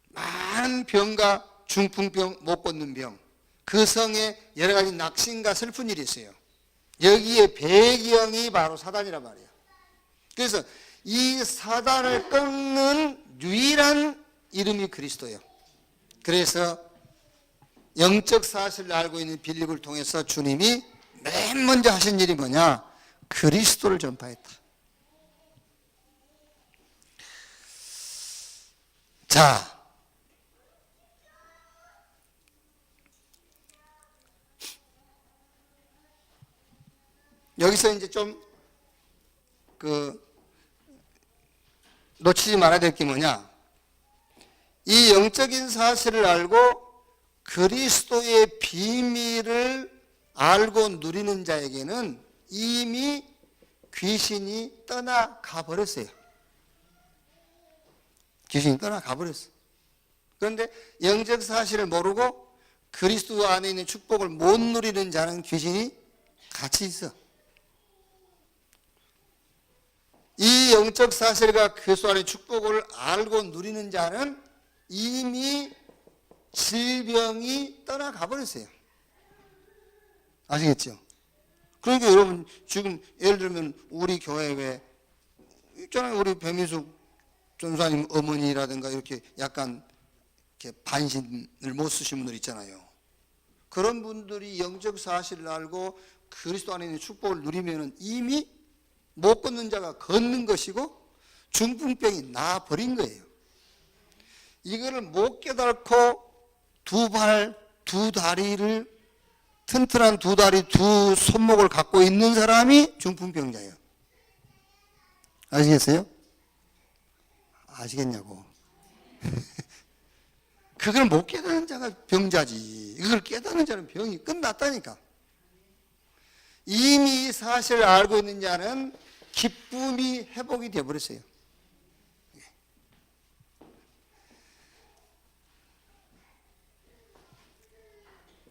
많은 병과 중풍병, 못 걷는 병. 그 성에 여러 가지 낙심과 슬픈 일이 있어요. 여기에 배경이 바로 사단이란 말이에요. 그래서 이 사단을 꺾는 유일한 이름이 그리스도예요. 그래서 영적 사실을 알고 있는 빌립을 통해서 주님이 맨 먼저 하신 일이 뭐냐? 그리스도를 전파했다. 자, 여기서 이제 좀 놓치지 말아야 될 게 뭐냐? 이 영적인 사실을 알고 그리스도의 비밀을 알고 누리는 자에게는 이미 귀신이 떠나가 버렸어요. 귀신이 떠나가 버렸어요. 그런데 영적 사실을 모르고 그리스도 안에 있는 축복을 못 누리는 자는 귀신이 같이 있어. 이 영적 사실과 그리스도 안의 축복을 알고 누리는 자는 이미 질병이 떠나가 버렸어요. 아시겠죠? 그러니까 여러분 지금 예를 들면 우리 교회 왜 있잖아요. 우리 배민숙 전사님 어머니라든가 이렇게 약간 이렇게 반신을 못 쓰신 분들 있잖아요. 그런 분들이 영적 사실을 알고 그리스도 안에 있는 축복을 누리면은 이미 못 걷는 자가 걷는 것이고 중풍병이 나아버린 거예요. 이거를 못 깨닫고 두 발, 두 다리를 튼튼한 두 다리, 두 손목을 갖고 있는 사람이 중풍병자예요. 아시겠어요? 아시겠냐고. 그걸 못 깨닫는 자가 병자지. 이걸 깨닫는 자는 병이 끝났다니까. 이미 이 사실을 알고 있는 자는 기쁨이 회복이 되어버렸어요.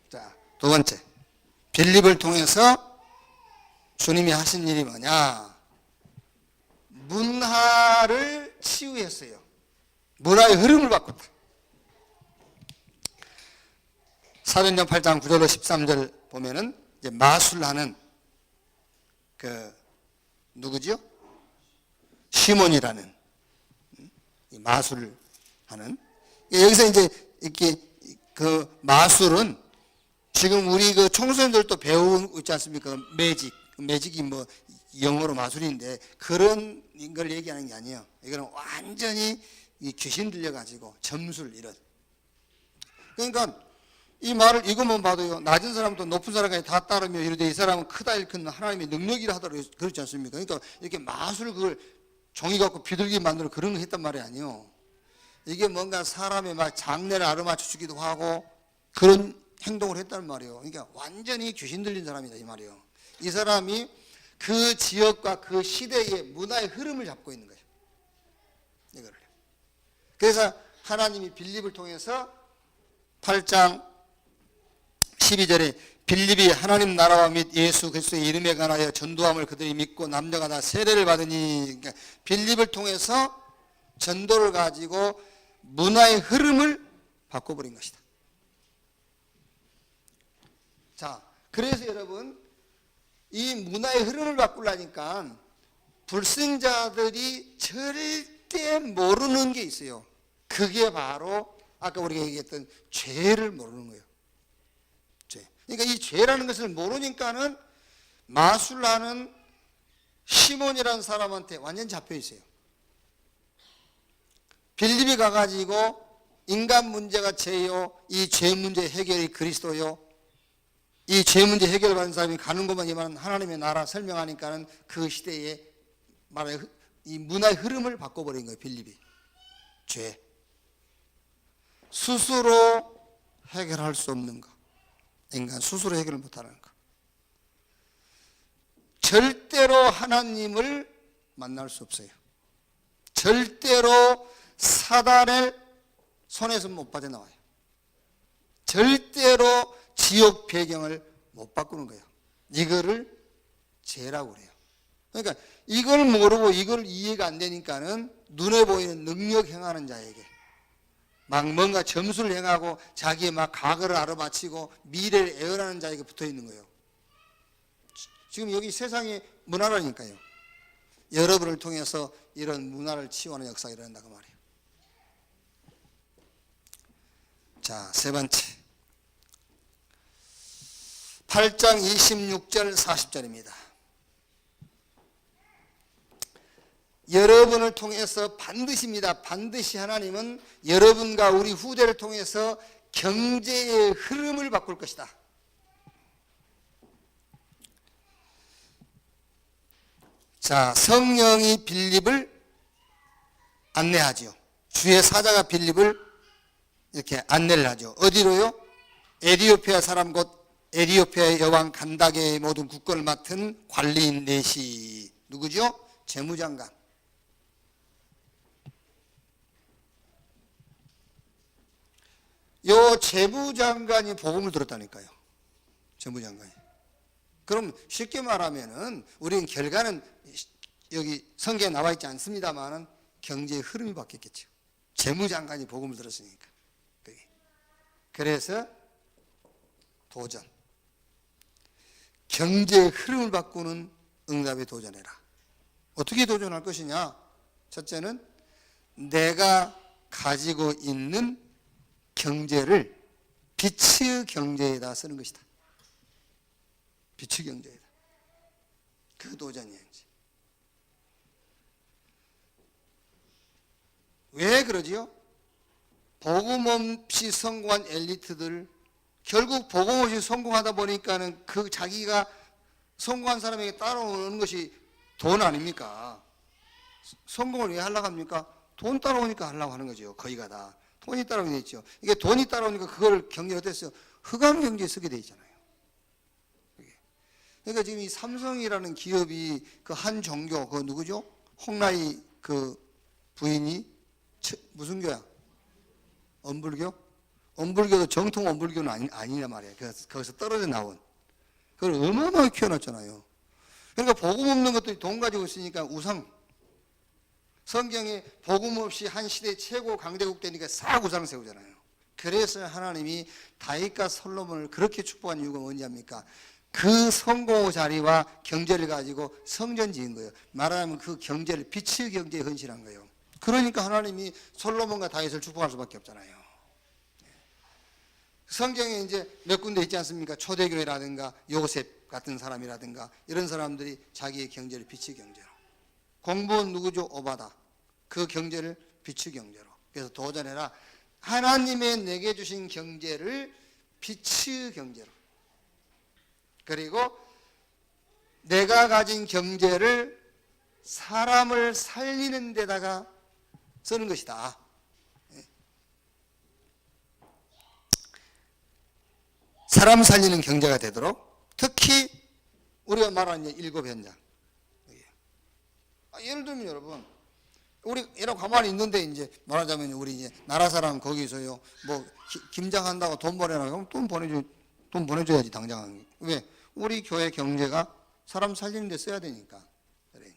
자, 두 번째. 빌립을 통해서 주님이 하신 일이 뭐냐? 문화를 치유했어요. 문화의 흐름을 바꿨다. 사도행전 8장 9절로 13절 보면은 이제 마술하는 누구지요? 시몬이라는 마술하는 여기서 이제 이렇게 그 마술은 지금 우리 그 청소년들도 배우고 있지 않습니까? 매직이 뭐 영어로 마술인데 그런 걸 얘기하는 게 아니에요. 이거는 완전히 귀신 들려가지고 점술 이런. 그러니까 이 말을 이것만 봐도요. 낮은 사람도 높은 사람까지 다 따르며 이르되 이 사람은 크다 일큰 하나님의 능력이라 하더라도 그렇지 않습니까? 그러니까 이렇게 마술 그걸 종이 갖고 비둘기 만들어 그런 거 했단 말이 아니에요. 이게 뭔가 사람의 막 장래를 알아맞혀주기도 하고 그런 행동을 했단 말이에요. 그러니까 완전히 귀신 들린 사람이다 이 말이에요. 이 사람이 그 지역과 그 시대의 문화의 흐름을 잡고 있는 거예요. 이거를. 그래서 하나님이 빌립을 통해서 8장 12절에 빌립이 하나님 나라와 및 예수 그리스도의 이름에 관하여 전도함을 그들이 믿고 남녀가 다 세례를 받으니, 그러니까 빌립을 통해서 전도를 가지고 문화의 흐름을 바꿔버린 것이다. 자, 그래서 여러분 이 문화의 흐름을 바꾸려니까 불신자들이 절대 모르는 게 있어요. 그게 바로 아까 우리가 얘기했던 죄를 모르는 거예요. 죄. 그러니까 이 죄라는 것을 모르니까는 마술하는 시몬이라는 사람한테 완전 잡혀 있어요. 빌립이 가가지고 인간 문제가 죄요, 이 죄 문제 해결이 그리스도요, 이 죄 문제 해결받은 사람이 가는 곳만 이만 하나님의 나라 설명하니까는 그 시대에 말해 이 문화의 흐름을 바꿔버린 거예요. 빌립이. 죄. 스스로 해결할 수 없는 거. 인간 스스로 해결을 못하는 거. 절대로 하나님을 만날 수 없어요. 절대로 사단의 손에서 못 빠져나와요. 절대로 지옥 배경을 못 바꾸는 거예요. 이거를 죄라고 그래요. 그러니까 이걸 모르고 이걸 이해가 안 되니까는 눈에 보이는 능력 행하는 자에게 막 뭔가 점수를 행하고 자기의 막 과거를 알아맞히고 미래를 애원하는 자에게 붙어 있는 거예요. 지금 여기 세상의 문화라니까요. 여러분을 통해서 이런 문화를 치유하는 역사가 일어난다고 말이에요. 자, 세 번째. 8장 26절 40절입니다. 여러분을 통해서 반드시입니다. 반드시 하나님은 여러분과 우리 후대를 통해서 경제의 흐름을 바꿀 것이다. 자, 성령이 빌립을 안내하죠. 주의 사자가 빌립을 이렇게 안내를 하죠. 어디로요? 에디오피아 사람 곧 에디오피아의 여왕 간다게의 모든 국권을 맡은 관리인 넷이 누구죠? 재무장관. 요 재무장관이 복음을 들었다니까요. 재무장관이. 그럼 쉽게 말하면은 우리는 결과는 여기 성경에 나와 있지 않습니다만은 경제의 흐름이 바뀌었겠죠. 재무장관이 복음을 들었으니까. 그래서 도전. 경제의 흐름을 바꾸는 응답에 도전해라. 어떻게 도전할 것이냐? 첫째는 내가 가지고 있는 경제를 빛의 경제에다 쓰는 것이다. 빛의 경제에다. 그 도전이야. 이제. 왜 그러지요? 복음 없이 성공한 엘리트들, 결국 복음 없이 성공하다 보니까는 그 자기가 성공한 사람에게 따라오는 것이 돈 아닙니까? 성공을 왜 하려고 합니까? 돈 따라오니까 하려고 하는 거죠. 거의가 다. 돈이 따라오게 돼 있죠. 이게 돈이 따라오니까 그걸 경제가 어땠어요? 흑암 경제에 쓰게 돼 있잖아요. 그러니까 지금 이 삼성이라는 기업이 그 한 종교, 그 누구죠? 홍라이 그 부인이 무슨 교야? 엄불교? 엄불교도 정통 엄불교는 아니란 말이에요. 거기서 떨어져 나온. 그걸 어마어마하게 키워놨잖아요. 그러니까 복음 없는 것들이 돈 가지고 있으니까 우상. 성경에 복음 없이 한 시대 최고 강대국 되니까 싹 우상 세우잖아요. 그래서 하나님이 다윗과 솔로몬을 그렇게 축복한 이유가 뭔지 압니까? 그 성공의 자리와 경제를 가지고 성전 지은 거예요. 말하자면 그 경제를 빛의 경제에 헌신한 거예요. 그러니까 하나님이 솔로몬과 다윗을 축복할 수밖에 없잖아요. 성경에 이제 몇 군데 있지 않습니까? 초대교회라든가 요셉 같은 사람이라든가 이런 사람들이 자기의 경제를 빛의 경제로. 공부원 누구죠? 오바다. 그 경제를 빛의 경제로. 그래서 도전해라. 하나님의 내게 주신 경제를 빛의 경제로. 그리고 내가 가진 경제를 사람을 살리는 데다가 쓰는 것이다. 사람 살리는 경제가 되도록 특히 우리가 말하는 일곱 현장. 예를 들면 여러분, 우리 이렇게 가만히 있는데 이제 말하자면 우리 이제 나라 사람 거기서요 뭐 김장한다고 돈 보내라 그러면 돈 보내줘야지 당장. 왜? 우리 교회 경제가 사람 살리는 데 써야 되니까. 그래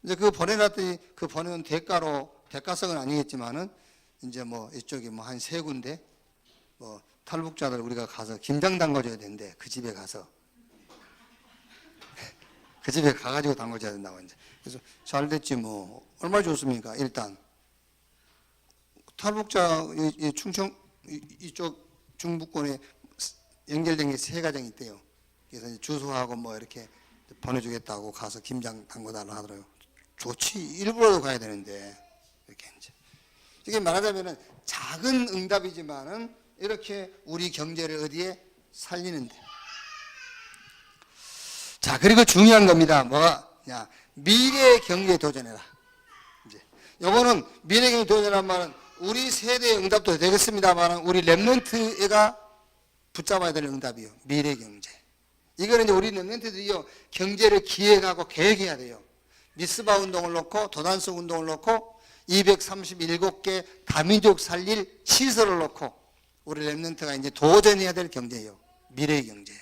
이제 그 보내놨더니 그 보내는 대가성은 아니겠지만은 이제 뭐 이쪽에 뭐 한 세 군데 뭐 탈북자들 우리가 가서 김장 담궈줘야 되는데 그 집에 가서 그 집에 가가지고 담궈줘야 된다고 이제. 그래서 잘 됐지 뭐. 얼마 줬습니까? 일단 탈북자 충청 이쪽 중부권에 연결된 게 세 가정이 있대요. 그래서 이제 주소하고 뭐 이렇게 보내주겠다고 가서 김장 담궈달라 하더라고요. 좋지. 일부러도 가야 되는데 이렇게 이제. 이게 말하자면은 작은 응답이지만은 이렇게 우리 경제를 어디에 살리는데. 자, 그리고 중요한 겁니다. 뭐냐? 미래 경제에 도전해라. 이제 요거는 미래 경제 도전이란 말은 우리 세대의 응답도 되겠습니다만 우리 랩런트가 붙잡아야 될 응답이요. 미래 경제. 이거는 이제 우리 랩런트들이요 경제를 기획하고 계획해야 돼요. 미스바 운동을 놓고 도단성 운동을 놓고 237개 다민족 살릴 시설을 놓고 우리 랩런트가 이제 도전해야 될 경제예요. 미래 경제.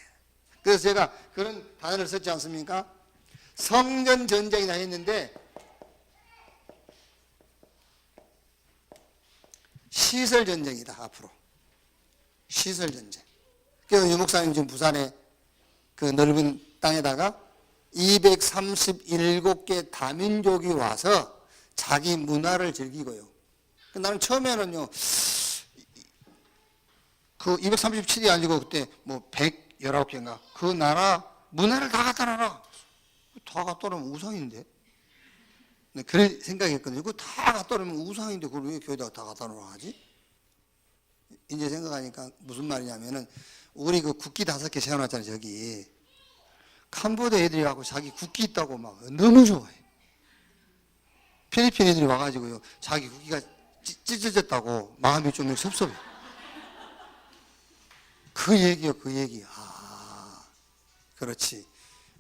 그래서 제가 그런 단어를 썼지 않습니까? 성전 전쟁이나 했는데 시설 전쟁이다 앞으로. 시설 전쟁. 그래서 유 목사님 지금 부산에 그 넓은 땅에다가 237개 다민족이 와서 자기 문화를 즐기고요. 나는 처음에는요 그 237이 아니고 그때 뭐 119개인가 그 나라 문화를 다 갖다 놔라. 다 갖다 놓으면 우상인데. 그런 생각했거든요. 그거 다 갖다 놓으면 우상인데 그걸 왜 교회에다가 다 갖다 놓으라 하지? 이제 생각하니까 무슨 말이냐면은 우리 그 국기 5개 세워놨잖아요. 저기 캄보디아 애들이 하고 자기 국기 있다고 막 너무 좋아해. 필리핀 애들이 와가지고요 자기 국기가 찢어졌다고 마음이 좀 섭섭해. 그 얘기요, 그 얘기. 아, 그렇지.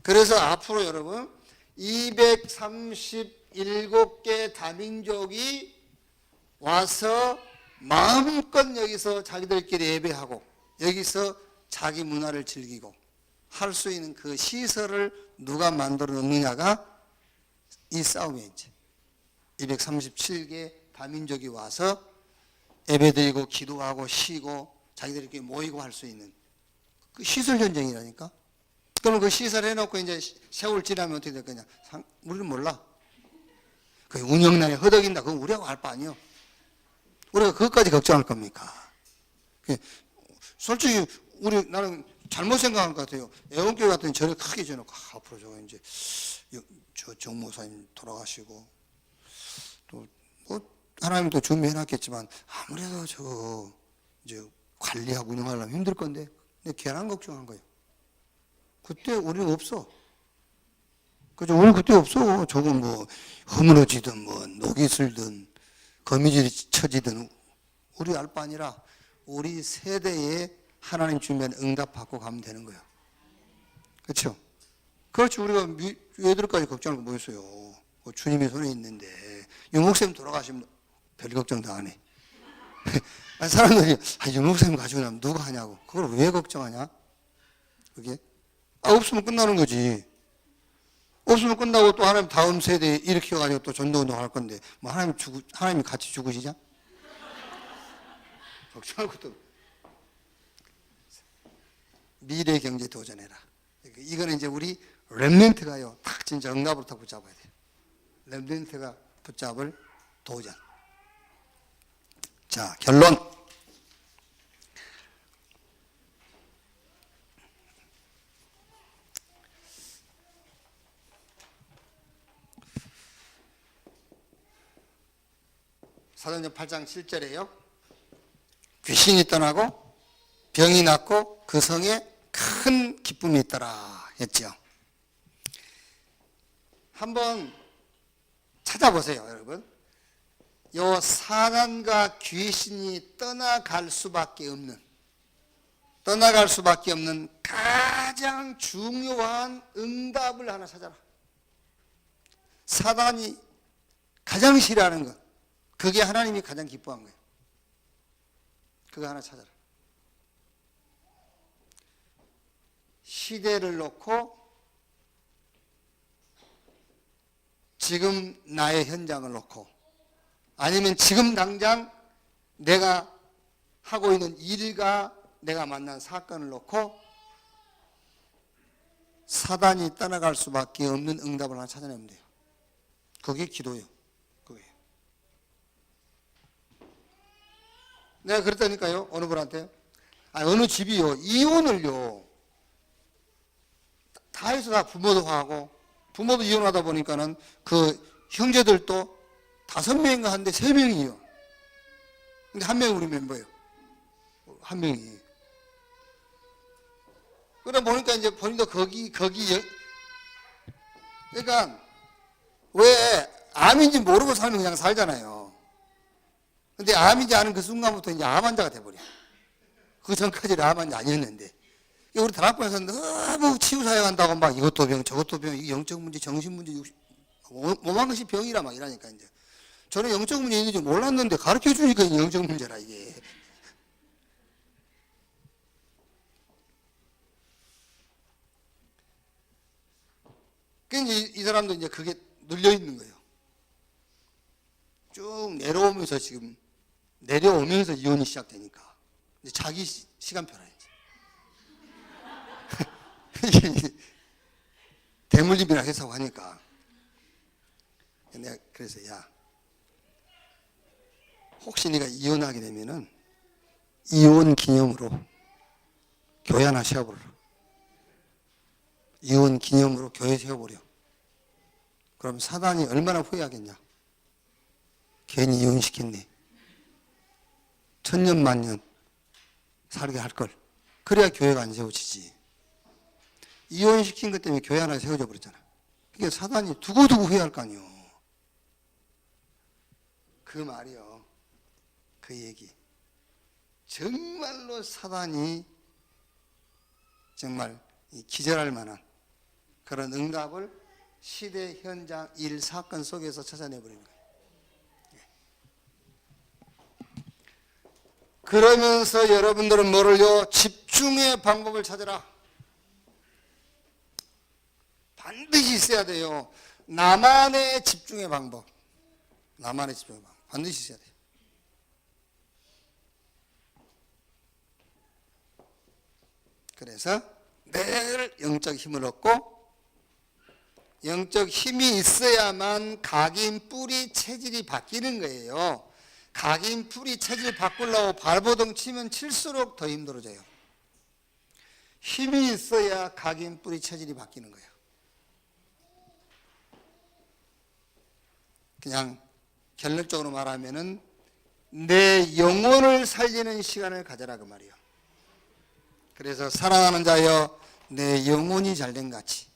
그래서 앞으로 여러분 237개 다민족이 와서 마음껏 여기서 자기들끼리 예배하고 여기서 자기 문화를 즐기고 할 수 있는 그 시설을 누가 만들어 놓느냐가 이 싸움이에요. 237개 다민족이 와서 예배드리고 기도하고 쉬고 자기들끼리 모이고 할 수 있는 그 시설 전쟁이라니까. 그럼 그 시설 해놓고 이제 세월 지나면 어떻게 될 거냐? 우리는 몰라. 그 운영난에 허덕인다. 그건 우리하고 할 바 아니요. 우리가 그것까지 걱정할 겁니까? 솔직히 나는 잘못 생각한 것 같아요. 애원교회 같은 절에 크게 지어놓고 앞으로 저거 이제 저 정모사님 돌아가시고 또 뭐 하나님도 준비해놨겠지만 아무래도 저거 이제 관리하고 운영하려면 힘들 건데 괜한 걱정한 거예요. 그때 우리는 없어. 그죠? 우리 그때 없어. 저거 뭐 허물어지든 뭐 녹이 슬든 거미줄이 쳐지든 우리 알 바 아니라 우리 세대에 하나님 주면 응답받고 가면 되는 거예요. 그렇죠? 그렇지. 우리가 애들까지 걱정할 거 뭐였어요. 주님의 손에 있는데 유목쌤 돌아가시면 별 걱정도 안 해. 사람들이 유목쌤 가지고 나면 누가 하냐고. 그걸 왜 걱정하냐? 그게 없으면 끝나는 거지. 없으면 끝나고 또 하나님 다음 세대에 일으켜가지고 또 전도운동 할 건데 뭐 하나님이 같이 죽으시냐? 걱정할 것도 없고. 미래 경제 도전해라. 이거는 이제 우리 렘넌트가요, 딱 진짜 응답으로 딱 붙잡아야 돼요. 렘넌트가 붙잡을 도전. 자, 결론. 사도행전 8장 7절에요. 귀신이 떠나고 병이 낫고 그 성에 큰 기쁨이 있더라 했죠. 한번 찾아보세요, 여러분. 요 사단과 귀신이 떠나갈 수밖에 없는 가장 중요한 응답을 하나 찾아라. 사단이 가장 싫어하는 것, 그게 하나님이 가장 기뻐한 거예요. 그거 하나 찾아라. 시대를 놓고 지금 나의 현장을 놓고 아니면 지금 당장 내가 하고 있는 일과 내가 만난 사건을 놓고 사단이 떠나갈 수밖에 없는 응답을 하나 찾아내면 돼요. 그게 기도예요. 그거예요. 내가 그랬다니까요. 어느 분한테. 어느 집이요. 이혼을요. 다 해서 다 부모도 하고 부모도 이혼하다 보니까는 그 형제들도 5명인가 한데 3명이요. 근데 한 명이 우리 멤버예요. 한 명이. 그러다 보니까 이제 본인도 거기 그러니까 왜 암인지 모르고 살면 그냥 살잖아요. 근데 암인지 아는 그 순간부터 이제 암 환자가 돼버려. 그 전까지는 암 환자 아니었는데. 우리 다락방에서 너무 치유사역한다고 막 이것도 병, 저것도 병, 이게 영적 문제, 정신 문제, 오만 것이 병이라 막 이러니까 이제. 저는 영적 문제 있는지 몰랐는데 가르쳐 주니까 영적 문제라 이게. 그러니까 이 사람도 이제 그게 눌려 있는 거예요. 쭉 내려오면서 이혼이 시작되니까 이제 자기 시간표라 이제 대물림이라 해서 하니까 내가 그래서 야 혹시 네가 이혼하게 되면은 이혼 기념으로 교회 하나 세워버려. 이혼 기념으로 교회 세워버려. 그럼 사단이 얼마나 후회하겠냐. 괜히 이혼시켰네. 천년만년 살게 할걸. 그래야 교회가 안 세워지지. 이혼시킨 것 때문에 교회 하나 세워져 버렸잖아. 그게 사단이 두고두고 후회할 거 아니요. 그 말이요. 그 얘기. 정말로 사단이 정말 기절할 만한 그런 응답을 시대, 현장, 일, 사건 속에서 찾아내버리는 거예요. 그러면서 여러분들은 뭐를요? 집중의 방법을 찾아라. 반드시 있어야 돼요. 나만의 집중의 방법. 나만의 집중의 방법. 반드시 있어야 돼요. 그래서 늘 영적 힘을 얻고, 영적 힘이 있어야만 각인 뿌리 체질이 바뀌는 거예요. 각인 뿌리 체질 바꾸려고 발버둥 치면 칠수록 더 힘들어져요. 힘이 있어야 각인 뿌리 체질이 바뀌는 거예요. 그냥 결론적으로 말하면은 내 영혼을 살리는 시간을 가져라 그 말이에요. 그래서 사랑하는 자여 내 영혼이 잘된 같이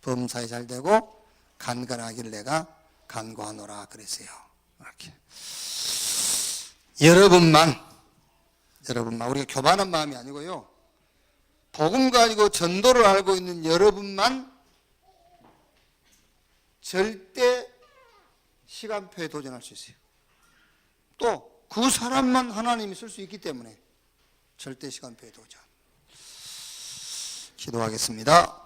범사에 잘되고 간간하길 내가 간구하노라 그랬어요. 이렇게 여러분만 우리가 교만한 마음이 아니고요, 복음 가지고 전도를 알고 있는 여러분만 절대 시간표에 도전할 수 있어요. 또 그 사람만 하나님이 쓸 수 있기 때문에 절대 시간표에 도전. 기도하겠습니다.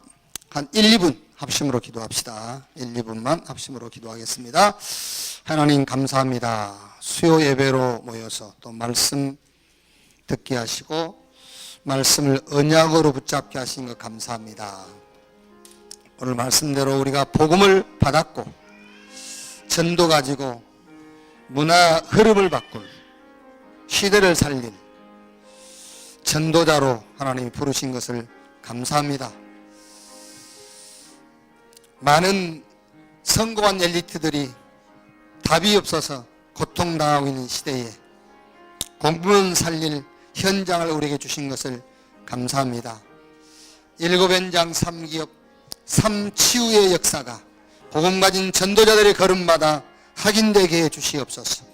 한 1, 2분 합심으로 기도합시다. 1, 2분만 합심으로 기도하겠습니다. 하나님 감사합니다. 수요 예배로 모여서 또 말씀 듣게 하시고 말씀을 언약으로 붙잡게 하신 것 감사합니다. 오늘 말씀대로 우리가 복음을 받았고 전도 가지고 문화 흐름을 바꿀 시대를 살린 전도자로 하나님이 부르신 것을 감사합니다. 많은 성공한 엘리트들이 답이 없어서 고통당하고 있는 시대에 공부는 살릴 현장을 우리에게 주신 것을 감사합니다. 7현장 3기업 3치유의 역사가 복음 가진 전도자들의 걸음마다 확인되게 해 주시옵소서.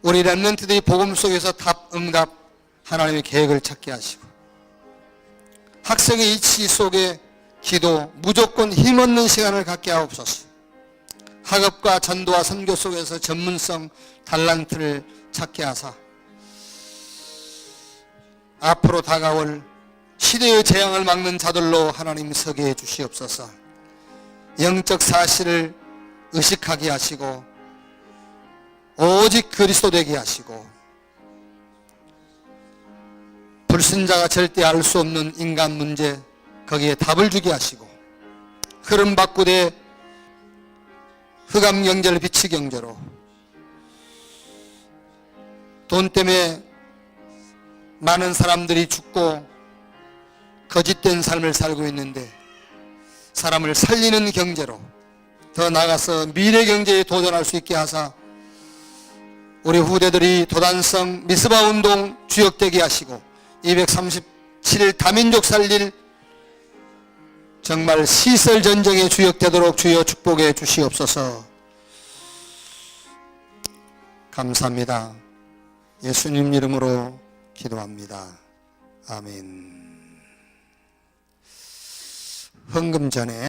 우리 렘넌트들이 복음 속에서 답, 응답, 하나님의 계획을 찾게 하시고 학생의 이치 속에 기도, 무조건 힘없는 시간을 갖게 하옵소서. 학업과 전도와 선교 속에서 전문성, 달란트를 찾게 하사 앞으로 다가올 시대의 재앙을 막는 자들로 하나님 서게 해 주시옵소서. 영적 사실을 의식하게 하시고 오직 그리스도 되게 하시고 불신자가 절대 알 수 없는 인간 문제 거기에 답을 주게 하시고 흐름 바꾸되 흑암 경제를 빛의 경제로 돈 때문에 많은 사람들이 죽고 거짓된 삶을 살고 있는데 사람을 살리는 경제로 더 나아가서 미래 경제에 도전할 수 있게 하사 우리 후대들이 도단성 미스바 운동 주역되게 하시고 237일 다민족 살릴 정말 시설 전쟁의 주역되도록 주여 축복해 주시옵소서. 감사합니다. 예수님 이름으로 기도합니다. 아멘. 헌금 전에